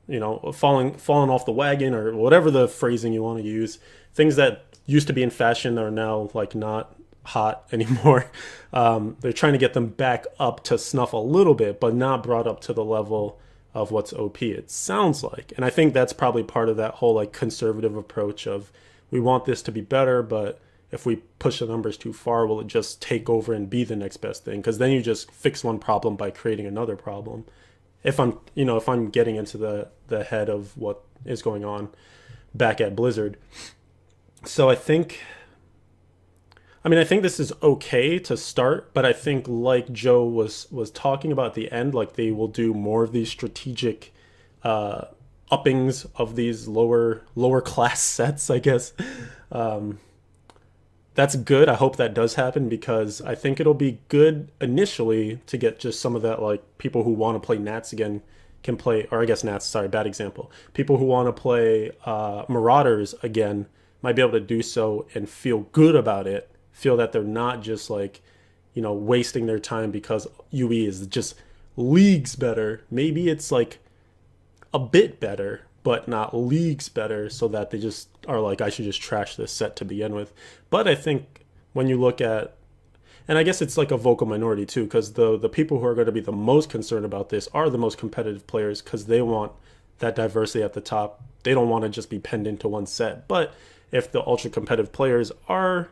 fallen off the wagon, or whatever the phrasing you want to use. Things that used to be in fashion are now like not hot anymore. They're trying to get them back up to snuff a little bit, but not brought up to the level of what's OP, it sounds like. And I think that's probably part of that whole like conservative approach of, we want this to be better, but if we push the numbers too far, will it just take over and be the next best thing? Because then you just fix one problem by creating another problem. If I'm getting into the head of what is going on back at Blizzard. So I think this is okay to start, but I think like Joe was talking about at the end, like they will do more of these strategic uppings of these lower class sets, I guess. That's good. I hope that does happen, because I think it'll be good initially to get just some of that, like people who want to play Nats again can play, or I guess Nats, sorry, bad example. People who want to play Marauders again might be able to do so and feel good about it, feel that they're not just like, wasting their time because UE is just leagues better. Maybe it's like a bit better, but not leagues better, so that they just are like, I should just trash this set to begin with. But I think when you look at, and I guess it's like a vocal minority too, because the people who are going to be the most concerned about this are the most competitive players, because they want that diversity at the top. They don't want to just be penned into one set. But if the ultra competitive players are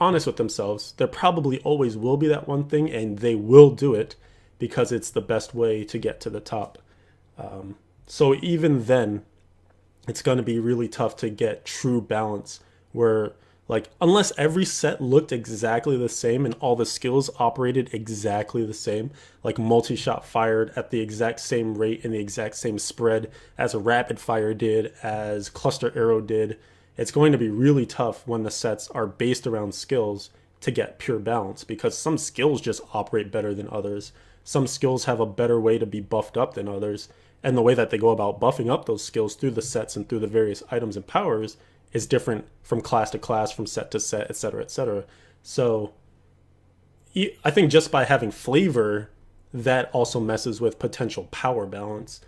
honest with themselves, there probably always will be that one thing, and they will do it because it's the best way to get to the top. So even then, it's going to be really tough to get true balance where, like, unless every set looked exactly the same and all the skills operated exactly the same, like multi-shot fired at the exact same rate and the exact same spread as a rapid fire did, as cluster arrow did, it's going to be really tough when the sets are based around skills to get pure balance, because some skills just operate better than others. Some skills have a better way to be buffed up than others, and the way that they go about buffing up those skills through the sets and through the various items and powers is different from class to class, from set to set, etc., etc. So I think just by having flavor, that also messes with potential power balance.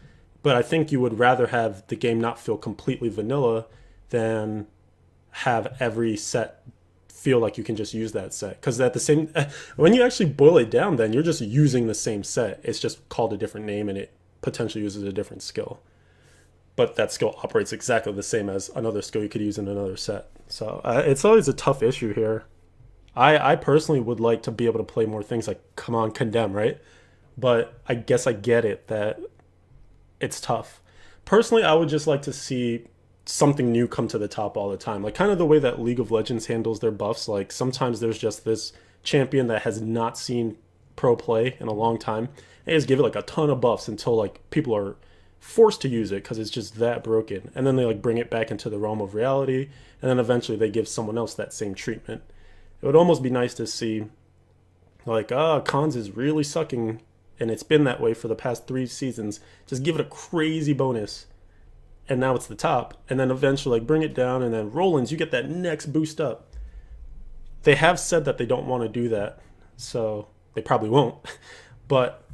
But I think you would rather have the game not feel completely vanilla than have every set feel like you can just use that set. Because at the same, when you actually boil it down, then you're just using the same set. It's just called a different name, and it potentially uses a different skill. But that skill operates exactly the same as another skill you could use in another set. So it's always a tough issue here. I personally would like to be able to play more things like, come on, Condemn, right? But I guess I get it that it's tough. Personally, I would just like to see something new come to the top all the time. Like kind of the way that League of Legends handles their buffs. Like sometimes there's just this champion that has not seen pro play in a long time. They just give it like a ton of buffs until like people are forced to use it because it's just that broken. And then they like bring it back into the realm of reality. And then eventually they give someone else that same treatment. It would almost be nice to see like, Cons is really sucking, and it's been that way for the past 3 seasons. Just give it a crazy bonus, and now it's the top. And then eventually like bring it down, and then Rollins, you get that next boost up. they have said that they don't want to do that, so they probably won't. But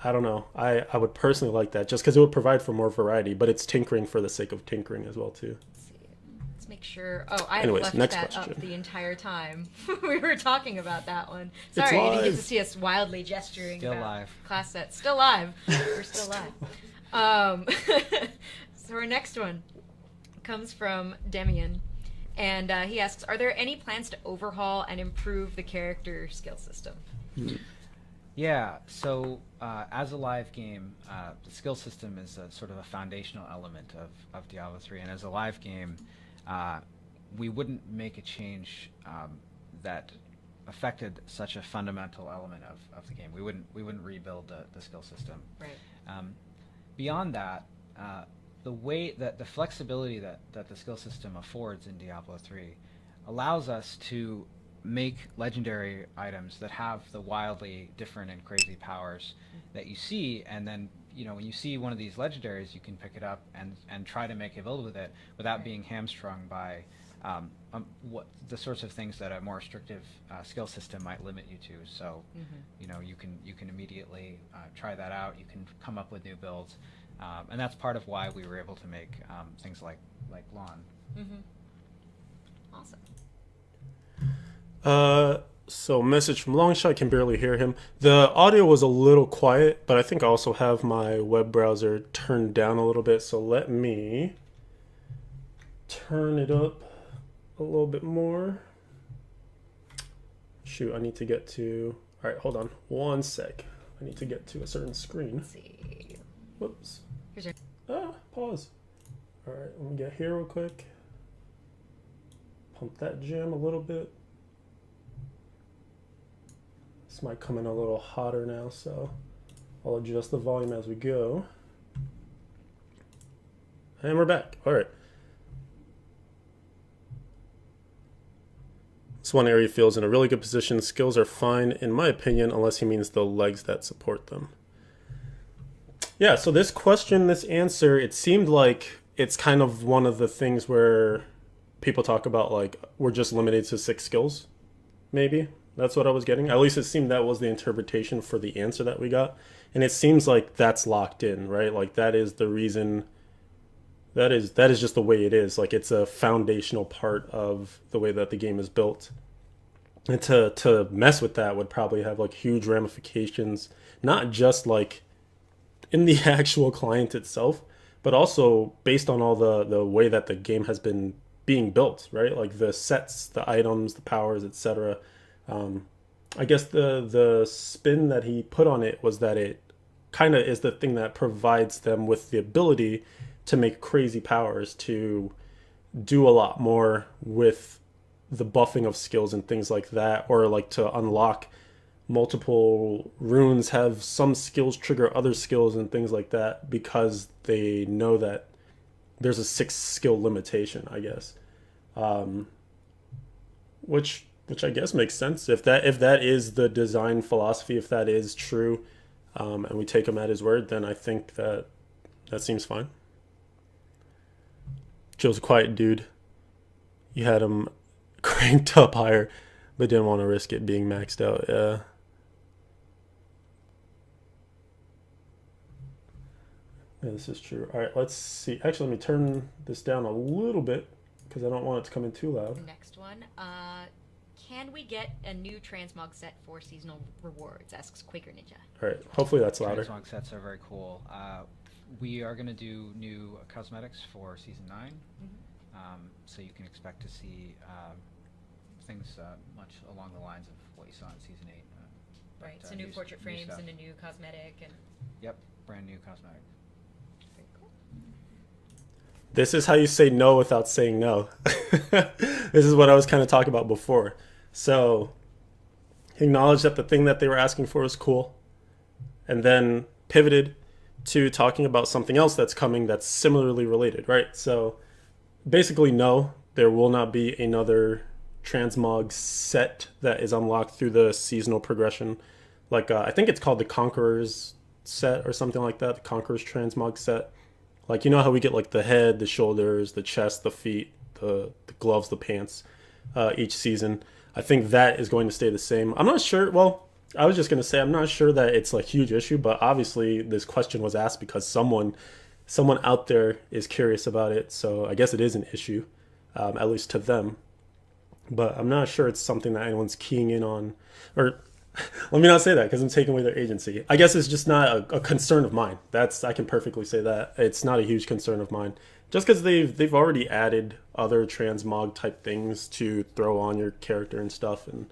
I don't know. I would personally like that just because it would provide for more variety, but it's tinkering for the sake of tinkering as well too.
Let's see. Let's make sure. Oh, I
Anyways,
left
next
that
question.
up the entire time. We were talking about that one. Sorry, you didn't get to see us wildly gesturing
Still
about
live.
class sets. Still live. We're still live. So our next one comes from Demian, and he asks, "Are there any plans to overhaul and improve the character skill system?"
Yeah, so as a live game, the skill system is a sort of a foundational element of Diablo 3. And as a live game, we wouldn't make a change that affected such a fundamental element of the game. We wouldn't rebuild the skill system.
Right.
Beyond that, the way that the flexibility that the skill system affords in Diablo 3 allows us to make legendary items that have the wildly different and crazy powers that you see, and then when you see one of these legendaries, you can pick it up and try to make a build with it without being hamstrung by what the sorts of things that a more restrictive skill system might limit you to. So you can immediately try that out. You can come up with new builds, and that's part of why we were able to make things like Lawn.
Awesome.
So message from Longshot, I can barely hear him. The audio was a little quiet, but I think I also have my web browser turned down a little bit, so let me turn it up a little bit more. Shoot, I need to get to... Alright, hold on. One sec. I need to get to a certain screen.
Let's see.
Whoops.
Here's your...
Pause. Alright, let me get here real quick. Pump that gem a little bit. This might come in a little hotter now, so I'll adjust the volume as we go. And we're back. All right. This one area feels in a really good position. Skills are fine, in my opinion, unless he means the legs that support them. Yeah, so this question, this answer, it seemed like it's kind of one of the things where people talk about, like, we're just limited to 6 skills, maybe. That's what I was getting. At least it seemed that was the interpretation for the answer that we got. And it seems like that's locked in, right? Like that is the reason, that is just the way it is. Like it's a foundational part of the way that the game is built. And to mess with that would probably have like huge ramifications, not just like in the actual client itself, but also based on all the way that the game has been being built, right? Like the sets, the items, the powers, etc. I guess the spin that he put on it was that it kind of is the thing that provides them with the ability to make crazy powers, to do a lot more with the buffing of skills and things like that, or like to unlock multiple runes, have some skills trigger other skills and things like that, because they know that there's a 6 skill limitation, I guess. Which I guess makes sense if that is the design philosophy, if that is true, and we take him at his word, then I think that seems fine. Joe's a quiet dude. You had him cranked up higher, but didn't want to risk it being maxed out. Yeah. Yeah, this is true. All right, let's see. Actually, let me turn this down a little bit because I don't want it to come in too loud.
The next one. Can we get a new transmog set for seasonal rewards? Asks Quaker Ninja.
All right, hopefully that's louder.
Transmog sets are very cool. We are going to do new cosmetics for Season 9, so you can expect to see things much along the lines of what you saw in Season 8.
Right, so new portrait frames and a new cosmetic. And
Yep, brand new cosmetic.
very cool.
This is how you say no without saying no. This is what I was kind of talking about before. So he acknowledged that the thing that they were asking for was cool, and then pivoted to talking about something else that's coming that's similarly related, right? So basically, no, there will not be another transmog set that is unlocked through the seasonal progression. Like, I think it's called the Conqueror's set or something like that, the Conqueror's transmog set. Like, you know how we get like the head, the shoulders, the chest, the feet, the gloves, the pants. each season. I think that is going to stay the same. I'm not sure. Well, I was just going to say I'm not sure that it's a huge issue, but obviously this question was asked because someone out there is curious about it. So I guess it is an issue, at least to them. But I'm not sure it's something that anyone's keying in on. Or let me not say that because I'm taking away their agency. I guess it's just not a concern of mine. I can perfectly say that. It's not a huge concern of mine. Just because they've already added other transmog type things to throw on your character and stuff. And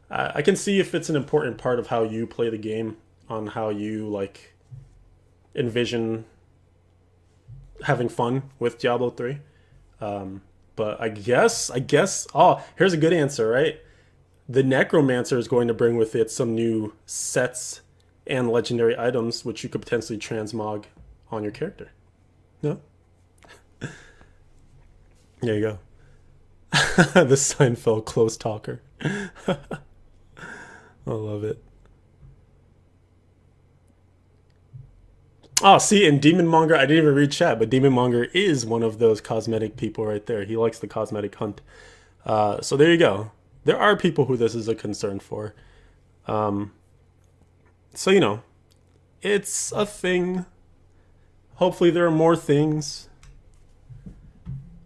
I can see if it's an important part of how you play the game, on how you like envision having fun with Diablo 3. But I guess, oh, here's a good answer, right? The Necromancer is going to bring with it some new sets and legendary items, which you could potentially transmog on your character. No? There you go. The Seinfeld close talker. I love it. Oh, see, and Demon Monger, I didn't even read chat, but Demon Monger is one of those cosmetic people right there. He likes the cosmetic hunt. So there you go. There are people who this is a concern for. So, you know, it's a thing. Hopefully there are more things.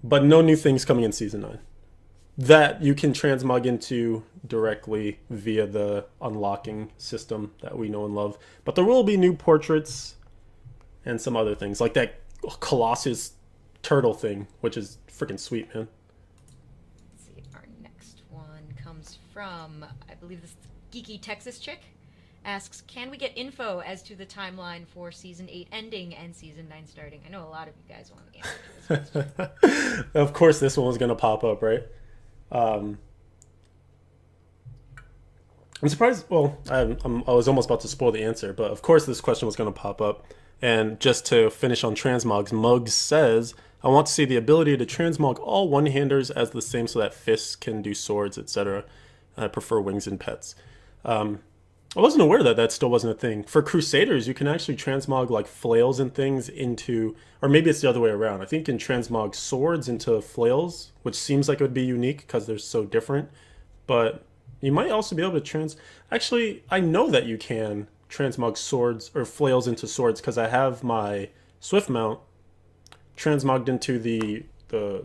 But no new things coming in Season 9. That you can transmog into directly via the unlocking system that we know and love. But there will be new portraits and some other things, like that Colossus turtle thing, which is freaking sweet, man.
Let's see, our next one comes from, I believe this geeky Texas chick. Asks, can we get info as to the timeline for Season 8 ending and Season 9 starting? I know a lot of you guys want the answer to this question.
Of course this one was going to pop up, right? I'm surprised, well, I was almost about to spoil the answer, but of course this question was going to pop up. And just to finish on transmogs, Muggs says, I want to see the ability to transmog all one-handers as the same so that fists can do swords, etc. I prefer wings and pets. I wasn't aware that that still wasn't a thing. For Crusaders, you can actually transmog like flails and things into, or maybe it's the other way around. I think you can transmog swords into flails, which seems like it would be unique because they're so different. But you might also be able to actually, I know that you can transmog swords or flails into swords because I have my Swift mount transmogged into the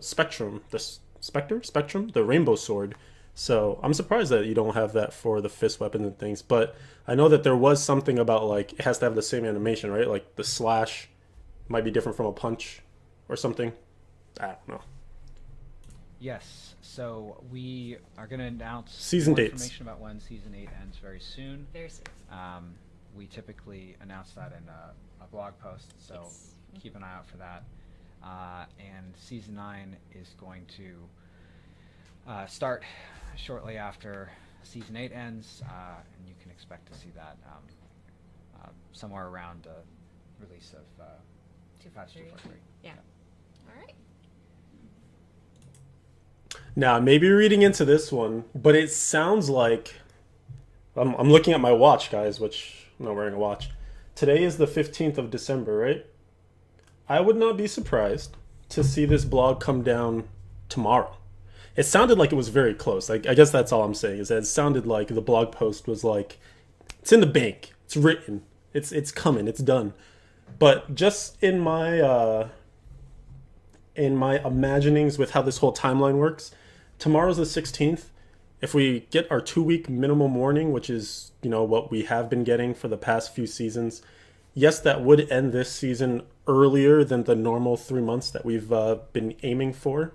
Spectrum, the Rainbow Sword. So I'm surprised that you don't have that for the fist weapons and things. But I know that there was something about like it has to have the same animation, right? Like the slash might be different from a punch or something. I don't know.
Yes. So we are going to announce
season
more
dates.
Information about when Season 8 ends very soon.
Very soon.
We typically announce that in a blog post, so
Yes.
keep an eye out for that. And Season 9 is going to start shortly after Season 8 ends, and you can expect to see that somewhere around the release of patch 2.3.
Yeah. All right.
Now, maybe reading into this one, but it sounds like I'm looking at my watch, guys, which I'm not wearing a watch. Today is the 15th of December, right? I would not be surprised to see this blog come down tomorrow. It sounded like it was very close. I guess that's all I'm saying, is that it sounded like the blog post was like, it's in the bank, it's written, it's coming, it's done. But just in my imaginings with how this whole timeline works, tomorrow's the 16th. If we get our 2-week minimum warning, which is, you know, what we have been getting for the past few seasons, yes, that would end this season earlier than the normal 3 months that we've been aiming for,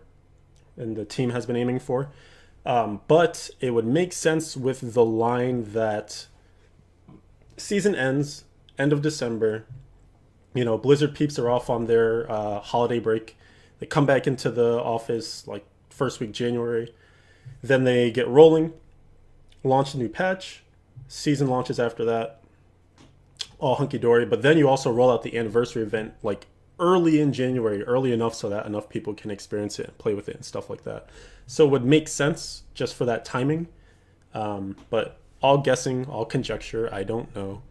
and the team has been aiming for. But it would make sense with the line that season ends, end of December. You know, Blizzard peeps are off on their holiday break. They come back into the office like first week January. Then they get rolling, launch a new patch, season launches after that, all hunky-dory. But then you also roll out the anniversary event like early in January, early enough so that enough people can experience it and play with it and stuff like that. So it would make sense just for that timing. But all guessing, all conjecture, I don't know.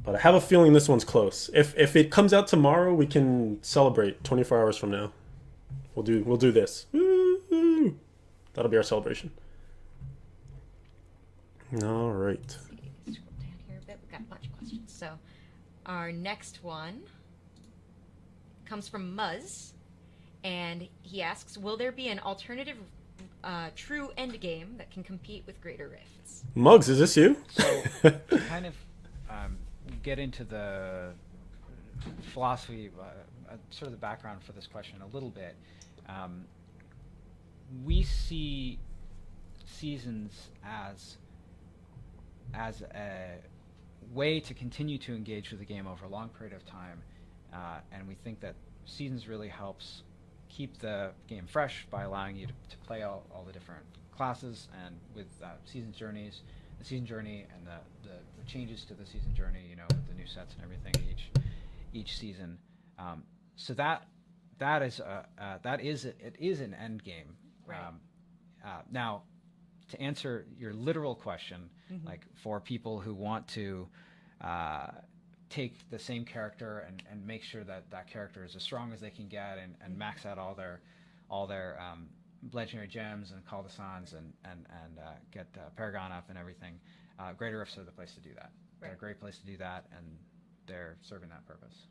But I have a feeling this one's close. If it comes out tomorrow, we can celebrate 24 hours from now. We'll do this. Woo-hoo. That'll be our celebration. All right.
Let's see, scroll down here a bit. We've got a bunch of questions. So our next one comes from Muzz, and he asks, will there be an alternative true endgame that can compete with Greater Rifts?
Muggs, is this you?
So kind of get into the philosophy, sort of the background for this question a little bit. We see seasons as a way to continue to engage with the game over a long period of time, and we think that seasons really helps keep the game fresh by allowing you to play all the different classes, and with season journeys, the season journey and the changes to the season journey, you know, with the new sets and everything each season. So that is an end game.
Right.
Now, to answer your literal question, like for people who want to take the same character and make sure that that character is as strong as they can get and max out all their legendary gems and call the sans and get Paragon up and everything, Greater Rifts are the place to do that.
Right.
They're a great place to do that, and they're serving that purpose.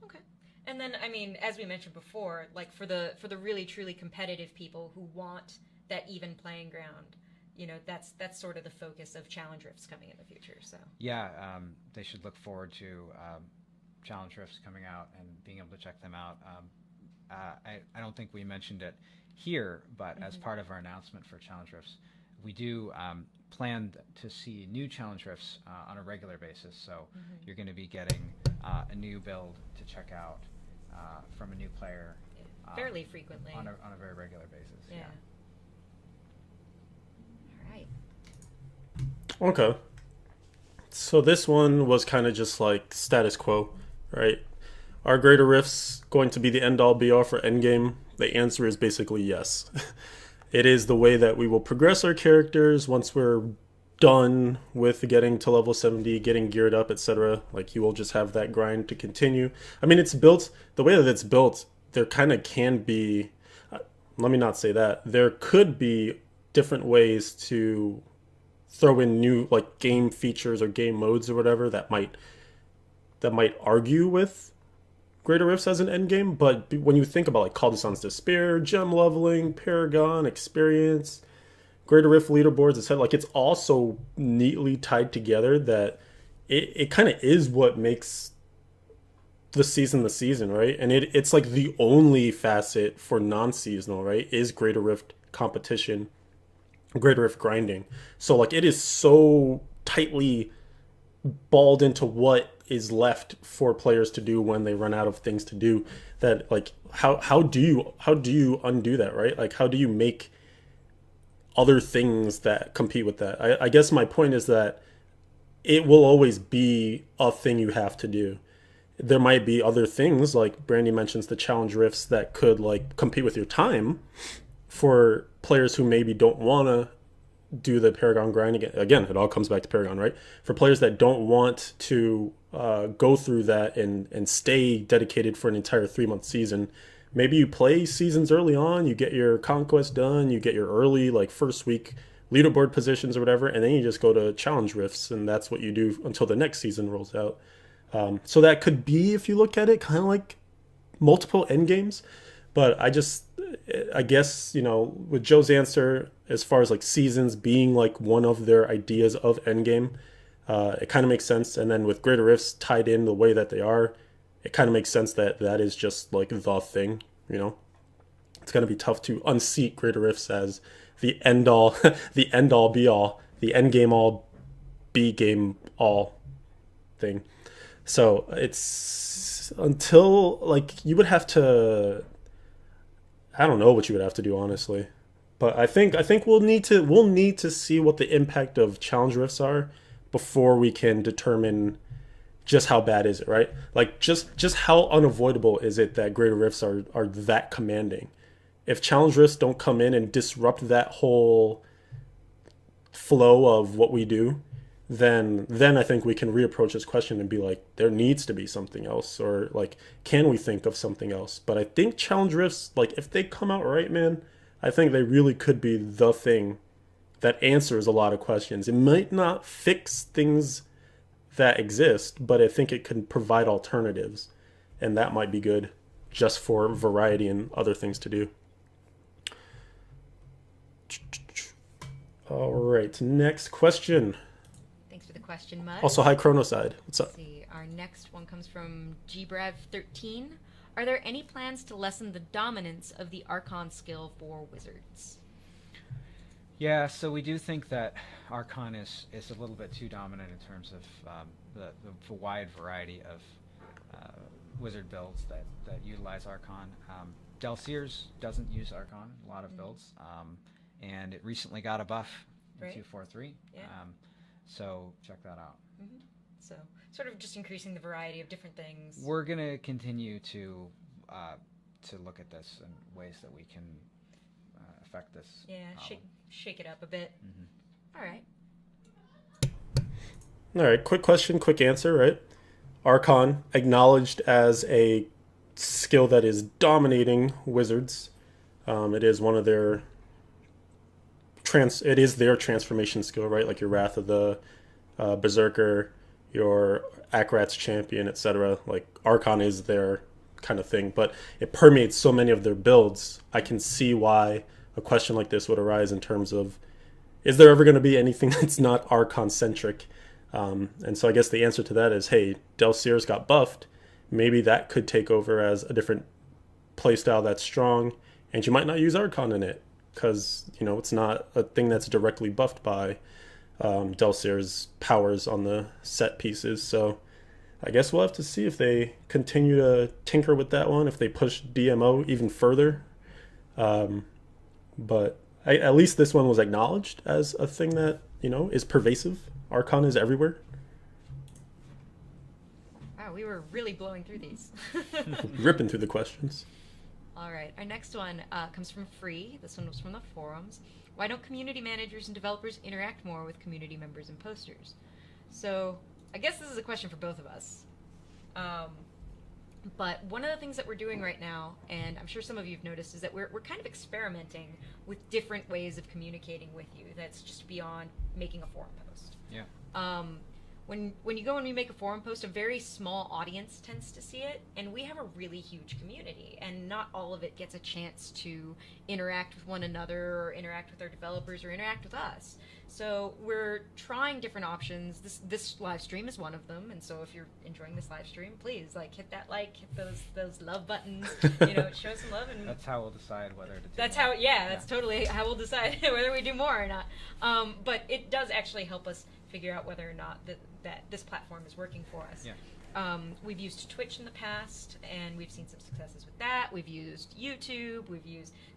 Okay. And then, I mean, as we mentioned before, like for the really truly competitive people who want that even playing ground, you know, that's sort of the focus of Challenge Rifts coming in the future. So
yeah, they should look forward to Challenge Rifts coming out and being able to check them out. I don't think we mentioned it here, but as part of our announcement for Challenge Rifts, we do plan to see new Challenge Rifts on a regular basis. So you're going to be getting a new build to check out from a new player
fairly frequently
on a very regular basis.
Yeah. All right.
Okay. So this one was kind of just like status quo, right? Are Greater Rifts going to be the end all be all for endgame? The answer is basically yes. It is the way that we will progress our characters once we're done with getting to level 70, getting geared up, etc. Like, you will just have that grind to continue. I mean, it's built, the way that it's built, there kind of can be, let me not say that, there could be different ways to throw in new, like, game features or game modes or whatever that might argue with Greater Rifts as an endgame. But when you think about like Call to Sans Despair, gem leveling, Paragon, experience, Greater Rift leaderboards, etc., like, it's all so neatly tied together that it kind of is what makes the season, right? And it's like the only facet for non-seasonal, right, is Greater Rift competition, Greater Rift grinding. So like, it is so tightly balled into what is left for players to do when they run out of things to do, that like, how do you undo that, right? Like, how do you make other things that compete with that? I guess my point is that it will always be a thing you have to do. There might be other things, like Brandy mentions, the challenge rifts, that could like compete with your time for players who maybe don't want to do the Paragon grind. Again, it all comes back to Paragon, right? For players that don't want to go through that and stay dedicated for an entire 3-month season, maybe you play seasons early on, you get your conquest done, you get your early, like, first week leaderboard positions or whatever, and then you just go to challenge rifts, and that's what you do until the next season rolls out. So that could be, if you look at it, kind of like multiple end games. But I guess, you know, with Joe's answer, as far as like seasons being like one of their ideas of endgame, it kind of makes sense. And then with Greater Rifts tied in the way that they are, it kind of makes sense that that is just like the thing, you know. It's going to be tough to unseat Greater Rifts as the end all, the end all be all, the end game all, be game all thing. So it's until, like, you would have to, I don't know what you would have to do, honestly. But I think we'll need to see what the impact of challenge rifts are before we can determine just how bad is it, right? Like, just how unavoidable is it that Greater Rifts are that commanding? If challenge rifts don't come in and disrupt that whole flow of what we do, then I think we can reapproach this question and be like, there needs to be something else, or like, can we think of something else? But I think challenge rifts, like, if they come out right, man, I think they really could be the thing that answers a lot of questions. It might not fix things that exist, but I think it can provide alternatives, and that might be good just for variety and other things to do. All right, next question.
Thanks for the question, Mud.
Also, hi Chronoside. What's up?
Let's see. Our next one comes from GBrev13. Are there any plans to lessen the dominance of the Archon skill for wizards?
Yeah, so we do think that Archon is a little bit too dominant in terms of the wide variety of wizard builds that utilize Archon. Delseers doesn't use Archon, a lot of builds, and it recently got a buff in
Right.
2.4.3.
Yeah.
So check that out.
So, sort of just increasing the variety of different things.
We're going to continue to look at this in ways that we can affect this.
Yeah, shake it up a bit. All right.
All right, quick question, quick answer, right? Archon, acknowledged as a skill that is dominating wizards. It is one of their it is their transformation skill, right? Like your Wrath of the Berserker, your Akrat's Champion, etc. Like Archon is their kind of thing, but it permeates so many of their builds. I can see why a question like this would arise in terms of, is there ever going to be anything that's not Archon centric? And so I guess the answer to that is, hey, Delseers got buffed. Maybe that could take over as a different playstyle that's strong, and you might not use Archon in it because, you know, it's not a thing that's directly buffed by Delseer's powers on the set pieces. So I guess we'll have to see if they continue to tinker with that one, if they push DMO even further. But at least this one was acknowledged as a thing that, you know, is pervasive. Archon is everywhere.
Wow, we were really blowing through these.
Ripping through the questions.
All right, our next one comes from Free. This one was from the forums. Why don't community managers and developers interact more with community members and posters? So I guess this is a question for both of us. But one of the things that we're doing right now, and I'm sure some of you have noticed, is that we're kind of experimenting with different ways of communicating with you that's just beyond making a forum post.
Yeah.
When you go and you make a forum post, a very small audience tends to see it, and we have a really huge community, and not all of it gets a chance to interact with one another, or interact with our developers, or interact with us. So we're trying different options. This live stream is one of them, and so if you're enjoying this live stream, please hit that like, hit those love buttons, show some love, and
that's how we'll decide whether to do
that's
more.
that's totally how we'll decide whether we do more or not. But it does actually help us figure out whether or not that this platform is working for us.
Yeah.
We've used Twitch in the past, and we've seen some successes with that. We've used YouTube.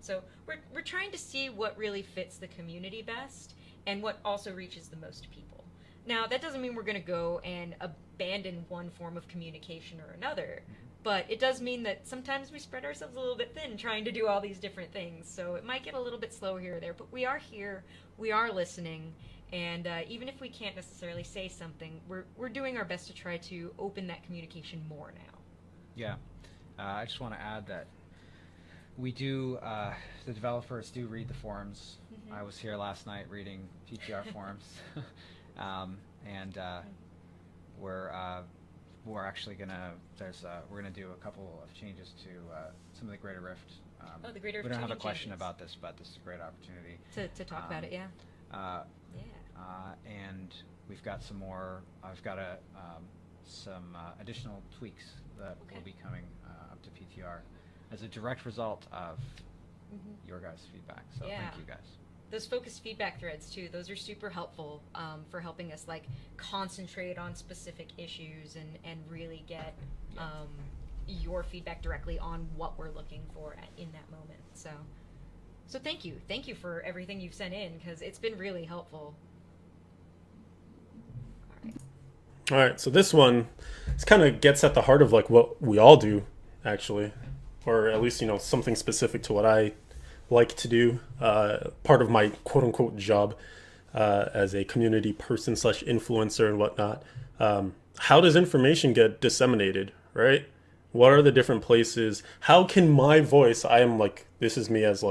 So we're trying to see what really fits the community best, and what also reaches the most people. Now, that doesn't mean we're going to go and abandon one form of communication or another, but it does mean that sometimes we spread ourselves a little bit thin trying to do all these different things. So it might get a little bit slow here or there, but we are here, we are listening, and even if we can't necessarily say something, we're doing our best to try to open that communication more now.
Yeah. I just want to add that we do, the developers do read the forums.
Mm-hmm.
I was here last night reading PTR forums. And we're actually gonna, we're gonna do a couple of changes to some of the Greater Rift.
The Greater Rift
we don't have a
tuning
question
changes.
about this, but this is a great opportunity.
To talk about it, yeah.
And we've got some more. I've got some additional tweaks that will be coming up to PTR as a direct result of your guys' feedback. So thank you guys.
Those focused feedback threads too, those are super helpful for helping us concentrate on specific issues and really get your feedback directly on what we're looking for in that moment. So thank you for everything you've sent in, because it's been really helpful.
All right, so this one, this kind of gets at the heart of what we all do, actually, or at least something specific to what I like to do. Part of my quote unquote job as a community person / influencer and whatnot. How does information get disseminated, right? What are the different places? How can my voice? I am this is me as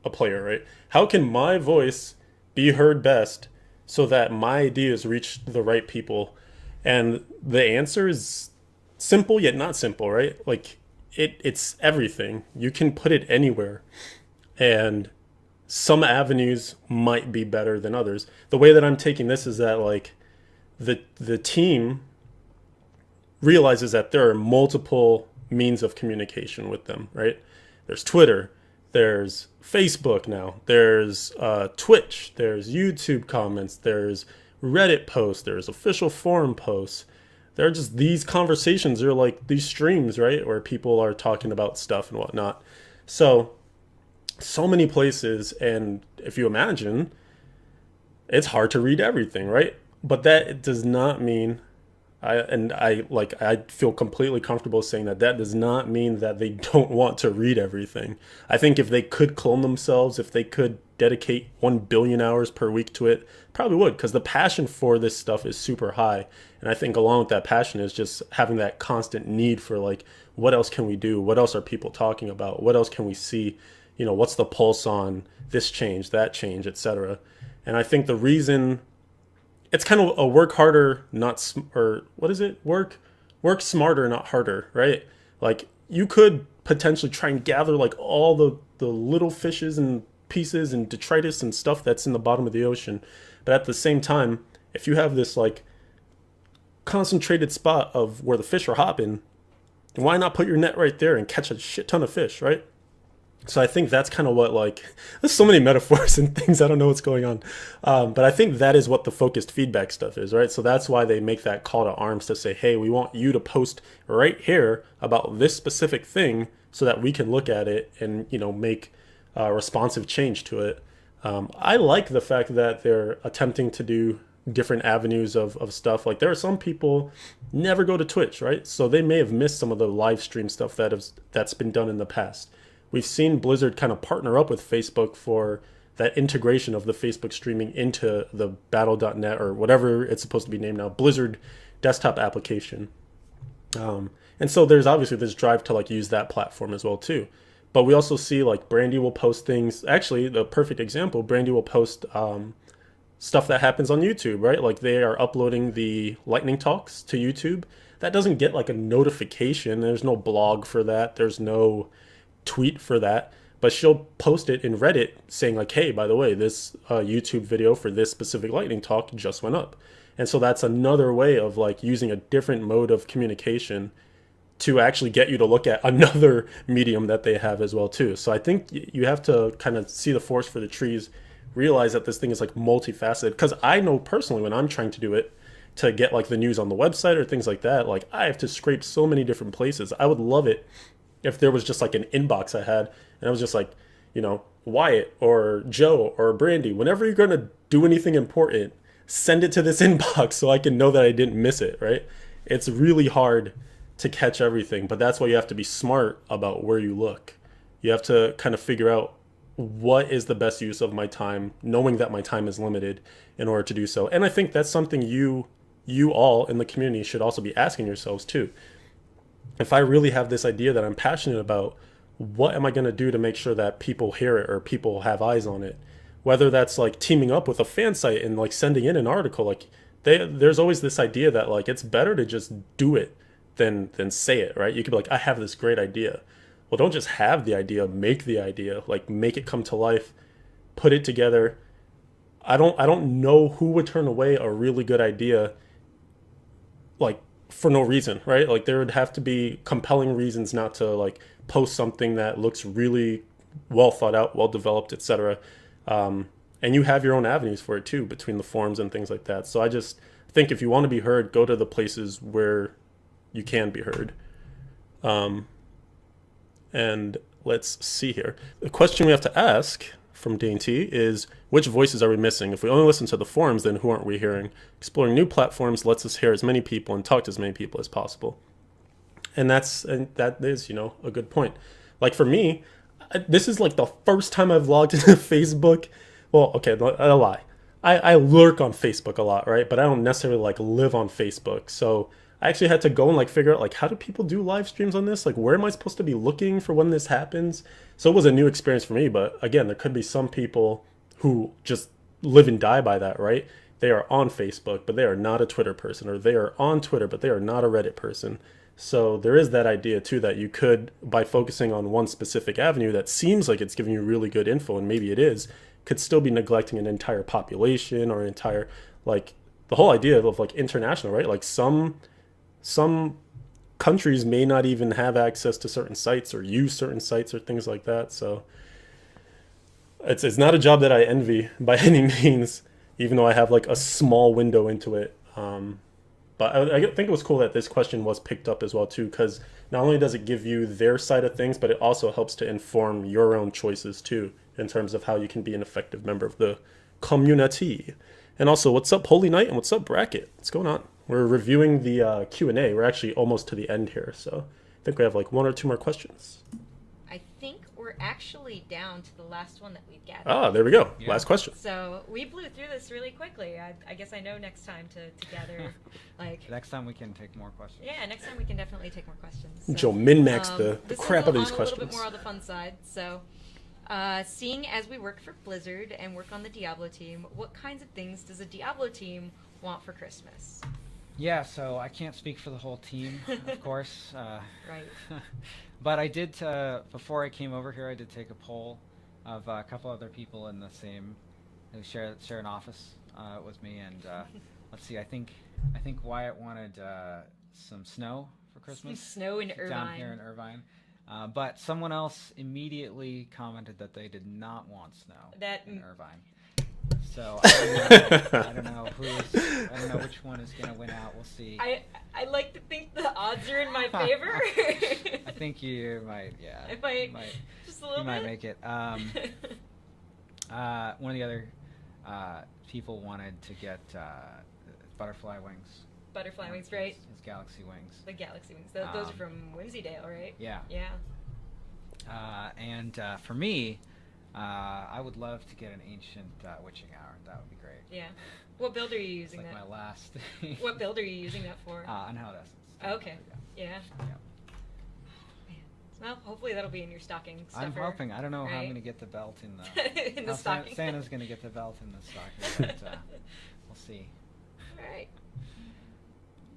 a player, right? How can my voice be heard best so that my ideas reach the right people? And the answer is simple yet not simple, right? Like it's everything. You can put it anywhere. And some avenues might be better than others. The way that I'm taking this is that like the team realizes that there are multiple means of communication with them, right? There's Twitter, there's Facebook now, there's Twitch, there's YouTube comments, there's Reddit posts, there's official forum posts. There are just these conversations, or like these streams, right, where people are talking about stuff and whatnot. So many places, and if you imagine, it's hard to read everything, right? But that does not mean I feel completely comfortable saying that does not mean that they don't want to read everything. I think if they could clone themselves, if they could dedicate 1 billion hours per week to it, probably would, because the passion for this stuff is super high. And I think along with that passion is just having that constant need for like, what else can we do? What else are people talking about? What else can we see? What's the pulse on this change, that change, etc. And I think the reason it's kind of a work harder, or what is it? Work smarter, not harder, right? Like you could potentially try and gather like all the little fishes and pieces and detritus and stuff that's in the bottom of the ocean. But at the same time, if you have this like concentrated spot of where the fish are hopping, why not put your net right there and catch a shit ton of fish, right? So I think that's kind of what, like, there's so many metaphors and things, I don't know what's going on. But I think that is what the focused feedback stuff is, right? So that's why they make that call to arms to say, hey, we want you to post right here about this specific thing so that we can look at it and, make responsive change to it. I like the fact that they're attempting to do different avenues of stuff. Like there are some people never go to Twitch, right? So they may have missed some of the live stream stuff that's been done in the past. We've seen Blizzard kind of partner up with Facebook for that integration of the Facebook streaming into the battle.net or whatever it's supposed to be named now, Blizzard desktop application. And so there's obviously this drive to like use that platform as well too. But we also see like Brandy will post things. Actually, the perfect example, Brandy will post stuff that happens on YouTube, right? Like they are uploading the lightning talks to YouTube. That doesn't get like a notification. There's no blog for that. There's no tweet for that, but she'll post it in Reddit saying like, hey, by the way, this YouTube video for this specific lightning talk just went up. And so that's another way of like using a different mode of communication to actually get you to look at another medium that they have as well too. So I think you have to kind of see the forest for the trees, realize that this thing is like multifaceted, because I know personally when I'm trying to do it to get like the news on the website or things like that, like I have to scrape so many different places. I would love it if there was just like an inbox I had and I was just like, Wyatt or Joe or Brandy, whenever you're going to do anything important, send it to this inbox so I can know that I didn't miss it, right? It's really hard to catch everything, but that's why you have to be smart about where you look. You have to kind of figure out what is the best use of my time, knowing that my time is limited in order to do so. And I think that's something you all in the community should also be asking yourselves too. If I really have this idea that I'm passionate about, what am I going to do to make sure that people hear it or people have eyes on it? Whether that's like teaming up with a fan site and like sending in an article, like there's always this idea that like it's better to just do it than say it, right? You could be like, I have this great idea. Well, don't just have the idea, make the idea, like make it come to life, put it together. I don't know who would turn away a really good idea like for no reason, right? Like there would have to be compelling reasons not to like post something that looks really well thought out, well developed, etc. And you have your own avenues for it too, between the forums and things like that. So I just think if you want to be heard, go to the places where you can be heard. And let's see here. The question we have to ask from D&T is, which voices are we missing? If we only listen to the forums, then who aren't we hearing? Exploring new platforms lets us hear as many people and talk to as many people as possible. And that is, a good point. Like for me, this is like the first time I've logged into Facebook. Well, okay, I lie. I lurk on Facebook a lot, right? But I don't necessarily like live on Facebook. So I actually had to go and like figure out like how do people do live streams on this? Like where am I supposed to be looking for when this happens? So it was a new experience for me, but again, there could be some people who just live and die by that, right? They are on Facebook, but they are not a Twitter person, or they are on Twitter, but they are not a Reddit person. So there is that idea too that you could, by focusing on one specific avenue that seems like it's giving you really good info, and maybe it is, could still be neglecting an entire population or an entire like the whole idea of like international, right? Like some countries may not even have access to certain sites or use certain sites or things like that. So it's not a job that I envy by any means, even though I have like a small window into it. But I think it was cool that this question was picked up as well too, because not only does it give you their side of things, but it also helps to inform your own choices too, in terms of how you can be an effective member of the community. And also, what's up, Holy Knight, and what's up, Bracket? What's going on? We're reviewing the Q&A. We're actually almost to the end here, so I think we have like one or two more questions.
I think we're actually down to the last one that we've gathered.
Ah, there we go.
Yeah.
Last question.
So we blew through this really quickly. I guess I know next time to gather, like...
Next time we can take more questions.
Yeah, next time we can definitely take more questions.
Joe min-max the
this
crap
is
out of these
on
questions.
A little bit more on the fun side. So, seeing as we work for Blizzard and work on the Diablo team, what kinds of things does a Diablo team want for Christmas?
Yeah, so I can't speak for the whole team, of course.
Right.
But I did, before I came over here, I did take a poll of a couple other people in the same, who share an office with me, and let's see, I think Wyatt wanted some snow for Christmas.
Some snow in Irvine.
Down here in Irvine. But someone else immediately commented that they did not want snow in Irvine. So I don't know which one is going to win out. We'll see.
I like to think the odds are in my favor.
I think you might, yeah.
If I just a little bit.
You might make it. One of the other people wanted to get butterfly wings.
Butterfly wings, right?
His galaxy wings.
The galaxy wings. Those are from Whimsydale, right?
Yeah.
Yeah.
And for me, I would love to get an ancient witching hour. That would be great.
Yeah. What build are you using
like
that?
My last.
What build are you using that for?
Unhallowed Essence.
Okay. Yeah. Well, hopefully that'll be in your stocking stuffer.
I'm hoping. I don't know how I'm going to get the belt in the...
in the stocking.
Santa's going to get the belt in the stocking, but we'll see.
All right.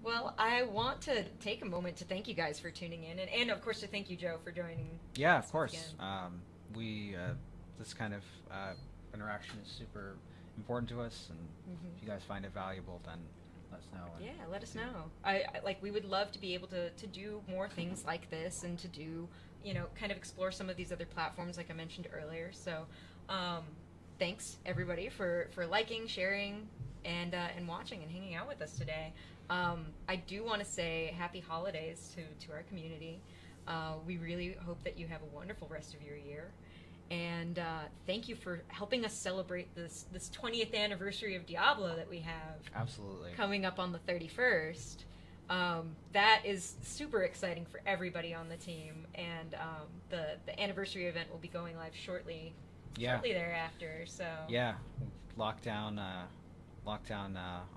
Well, I want to take a moment to thank you guys for tuning in, and of course to thank you, Joe, for joining.
Yeah, of course. This kind of interaction is super important to us, and if you guys find it valuable, then let us know.
Yeah, let us know. We would love to be able to do more things like this, and to do, kind of explore some of these other platforms like I mentioned earlier. So, thanks everybody for liking, sharing, and watching and hanging out with us today. I do want to say happy holidays to our community. We really hope that you have a wonderful rest of your year. And thank you for helping us celebrate this 20th anniversary of Diablo that we have.
Absolutely. Coming
up on the 31st. That is super exciting for everybody on the team. And the anniversary event will be going live shortly thereafter. So
yeah, lock down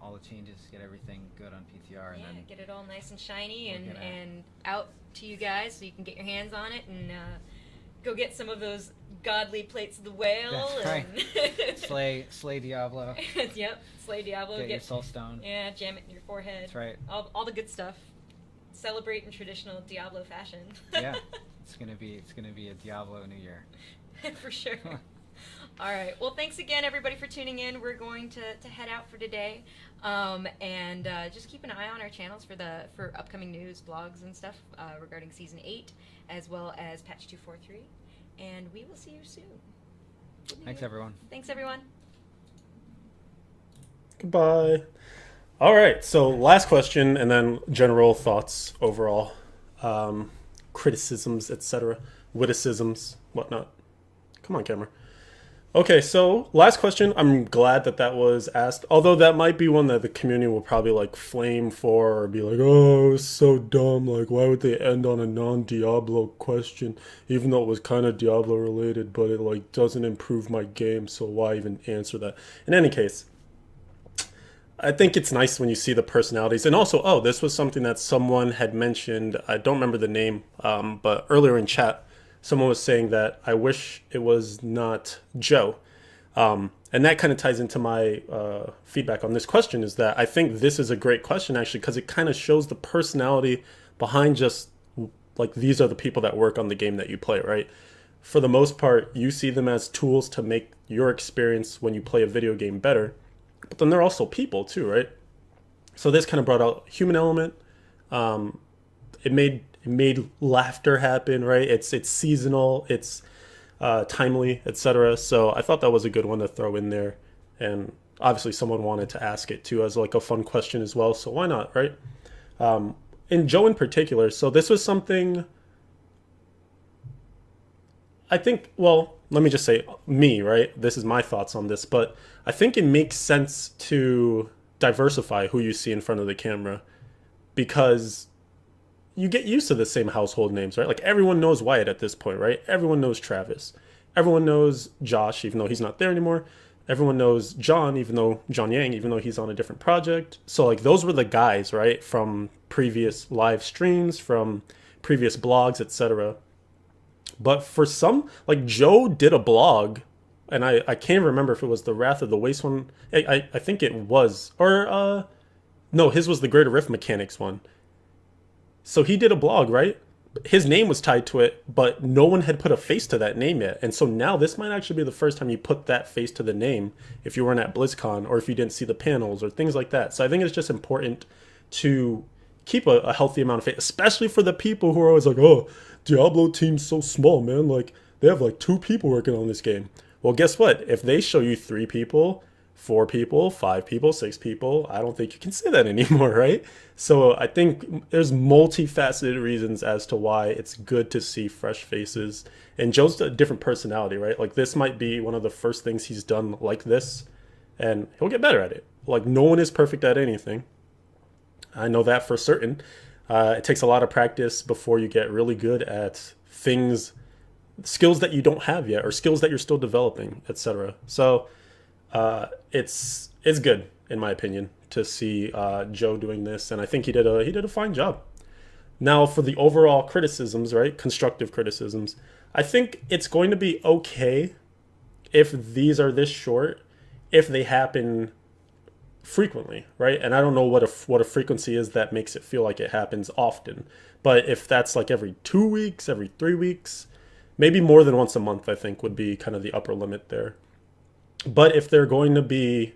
all the changes, get everything good on PTR, and then
get it all nice and shiny and out to you guys so you can get your hands on it and go get some of those godly plates of the whale.
That's right. slay Diablo.
Yep, slay Diablo.
Get your soul stone.
Yeah, jam it in your forehead.
That's right.
All the good stuff. Celebrate in traditional Diablo fashion.
Yeah, it's gonna be a Diablo New Year.
For sure. All right. Well, thanks again, everybody, for tuning in. We're going to head out for today, and just keep an eye on our channels for upcoming news, blogs, and stuff regarding Season 8, as well as Patch 243. And we will see you soon.
Thanks, everyone.
Thanks, everyone.
Goodbye. All right. So last question, and then general thoughts overall, criticisms, etc., witticisms, whatnot. Come on, camera. Okay, so last question. I'm glad that was asked, although that might be one that the community will probably like flame for or be like, oh, it's so dumb. Like, why would they end on a non-Diablo question, even though it was kind of Diablo related, but it like doesn't improve my game, so why even answer that? In any case, I think it's nice when you see the personalities. And also, oh, this was something that someone had mentioned. I don't remember the name, but earlier in chat, someone was saying that I wish it was not Joe. And that kind of ties into my feedback on this question, is that I think this is a great question, actually, because it kind of shows the personality behind just like these are the people that work on the game that you play, right? For the most part, you see them as tools to make your experience when you play a video game better. But then they're also people too, right? So this kind of brought out human element. It made laughter happen, right? It's seasonal, it's timely, etc. So I thought that was a good one to throw in there, and obviously someone wanted to ask it too as like a fun question as well. So why not, right? And Joe in particular. So this was something I think. Well, let me just say me, right? This is my thoughts on this, but I think it makes sense to diversify who you see in front of the camera because you get used to the same household names, right? Like everyone knows Wyatt at this point, right? Everyone knows Travis. Everyone knows Josh, even though he's not there anymore. Everyone knows John, John Yang, even though he's on a different project. So like those were the guys, right? From previous live streams, from previous blogs, etc. But for some, like Joe did a blog, and I can't remember if it was the Wrath of the Waste one. I think it was, or no, his was the Greater Rift Mechanics one. So he did a blog, right? His name was tied to it, but no one had put a face to that name yet. And so now this might actually be the first time you put that face to the name if you weren't at BlizzCon or if you didn't see the panels or things like that. So I think it's just important to keep a healthy amount of face, especially for the people who are always like, oh, Diablo team's so small, man. Like, they have like 2 people working on this game. Well, guess what? If they show you 3 people, 4 people, 5 people, 6 people, I don't think you can say that anymore, right? So I think there's multifaceted reasons as to why it's good to see fresh faces. And Joe's a different personality, right? Like this might be one of the first things he's done like this, and he'll get better at it. Like no one is perfect at anything. I know that for certain. It takes a lot of practice before you get really good at things, skills that you don't have yet, or skills that you're still developing, etc. So it's good in my opinion to see Joe doing this, and I think he did a fine job. Now for the overall criticisms, right? Constructive criticisms. I think it's going to be okay if these are this short, if they happen frequently, right? And I don't know what a frequency is that makes it feel like it happens often. But if that's like every 2 weeks, every 3 weeks, maybe more than once a month, I think would be kind of the upper limit there. But if they're going to be,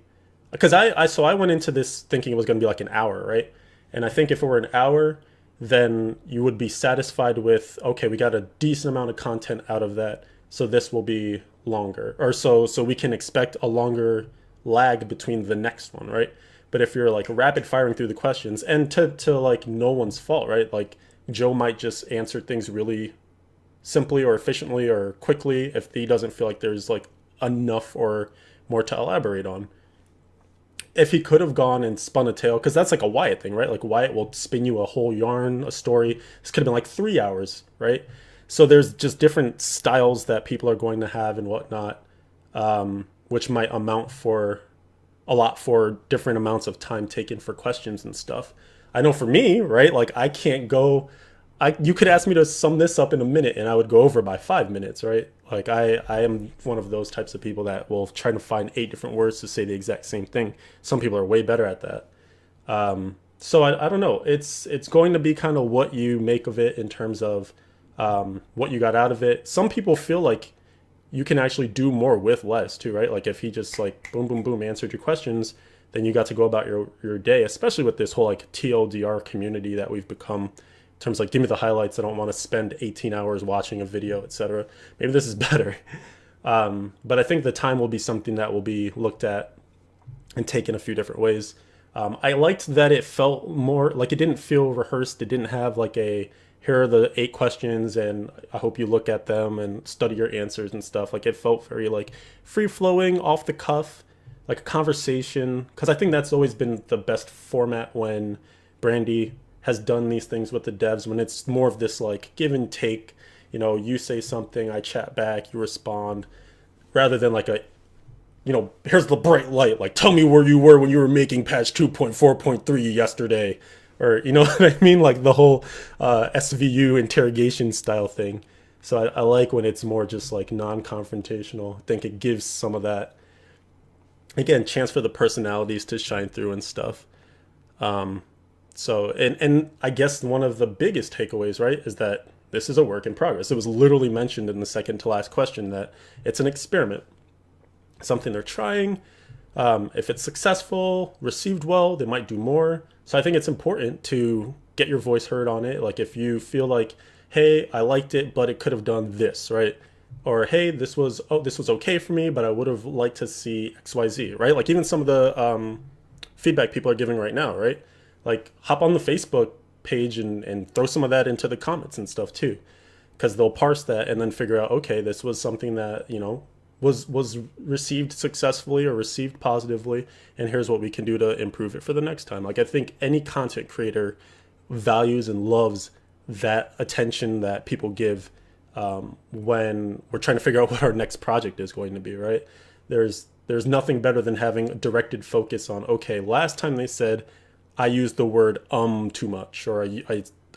because I went into this thinking it was going to be like an hour, right? And I think if it were an hour, then you would be satisfied with, okay, we got a decent amount of content out of that, so this will be longer, or so we can expect a longer lag between the next one, right? But if you're like rapid firing through the questions, and to like no one's fault, right? Like Joe might just answer things really simply or efficiently or quickly if he doesn't feel like there's like enough or more to elaborate on. If he could have gone and spun a tale, because that's like a Wyatt thing, right? Like Wyatt will spin you a whole yarn, a story. This could have been like 3 hours, right? So there's just different styles that people are going to have and whatnot, which might amount for a lot for different amounts of time taken for questions and stuff. I know for me, right? Like I can't go. You could ask me to sum this up in a minute and I would go over by 5 minutes, right? Like I am one of those types of people that will try to find 8 different words to say the exact same thing. Some people are way better at that. So I don't know. It's going to be kind of what you make of it in terms of what you got out of it. Some people feel like you can actually do more with less too, right? Like if he just like boom, boom, boom answered your questions, then you got to go about your day, especially with this whole like TLDR community that we've become. In terms of like, give me the highlights. I don't want to spend 18 hours watching a video, etc. Maybe this is better. But I think the time will be something that will be looked at and taken a few different ways. I liked that it felt more like it didn't feel rehearsed. It didn't have like a, here are the 8 questions and I hope you look at them and study your answers and stuff. Like it felt very like free flowing, off the cuff, like a conversation. Because I think that's always been the best format when Brandy has done these things with the devs, when it's more of this like give and take, you know, you say something, I chat back, you respond, rather than like you know, here's the bright light. Like, tell me where you were when you were making patch 2.4.3 yesterday. Or, you know what I mean? Like the whole SVU interrogation style thing. So I like when it's more just like non-confrontational. I think it gives some of that, again, chance for the personalities to shine through and stuff. So, and I guess one of the biggest takeaways, right, is that this is a work in progress. It was literally mentioned in the second to last question that it's an experiment, something they're trying. If it's successful, received well, they might do more. So I think it's important to get your voice heard on it. Like if you feel like, hey, I liked it, but it could have done this, right? Or hey, this was okay for me, but I would have liked to see XYZ, right? Like even some of the feedback people are giving right now, right? Like hop on the Facebook page and throw some of that into the comments and stuff too, because they'll parse that and then figure out, okay, this was something that, you know, was received successfully or received positively, and here's what we can do to improve it for the next time. Like I think any content creator values and loves that attention that people give when we're trying to figure out what our next project is going to be, right? There's nothing better than having a directed focus on, okay, last time they said I used the word too much, or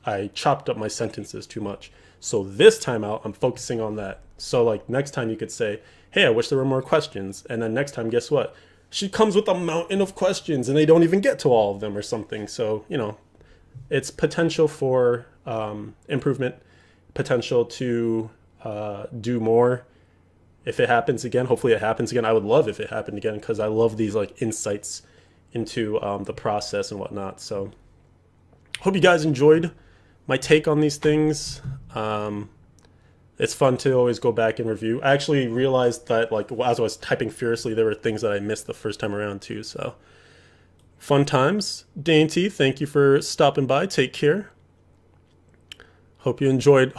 I chopped up my sentences too much. So this time out, I'm focusing on that. So like next time you could say, hey, I wish there were more questions. And then next time, guess what? She comes with a mountain of questions and they don't even get to all of them or something. So, you know, it's potential for improvement, potential to do more. If it happens again, hopefully it happens again. I would love if it happened again, because I love these like insights into the process and whatnot. So hope you guys enjoyed my take on these things. It's fun to always go back and review. I actually realized that like as I was typing furiously, there were things that I missed the first time around too. So fun times. Dainty, thank you for stopping by. Take care. Hope you enjoyed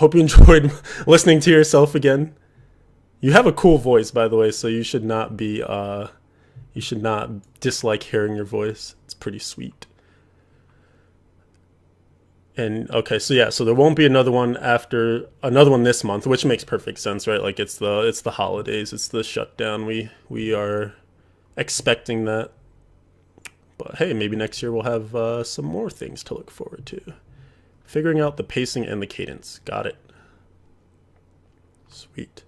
listening to yourself again. You have a cool voice, by the way, so you should not dislike hearing your voice. It's pretty sweet. And okay, so yeah, so there won't be another one this month, which makes perfect sense, right? Like it's the holidays, it's the shutdown. We are expecting that. But hey, maybe next year we'll have some more things to look forward to. Figuring out the pacing and the cadence. Got it. Sweet.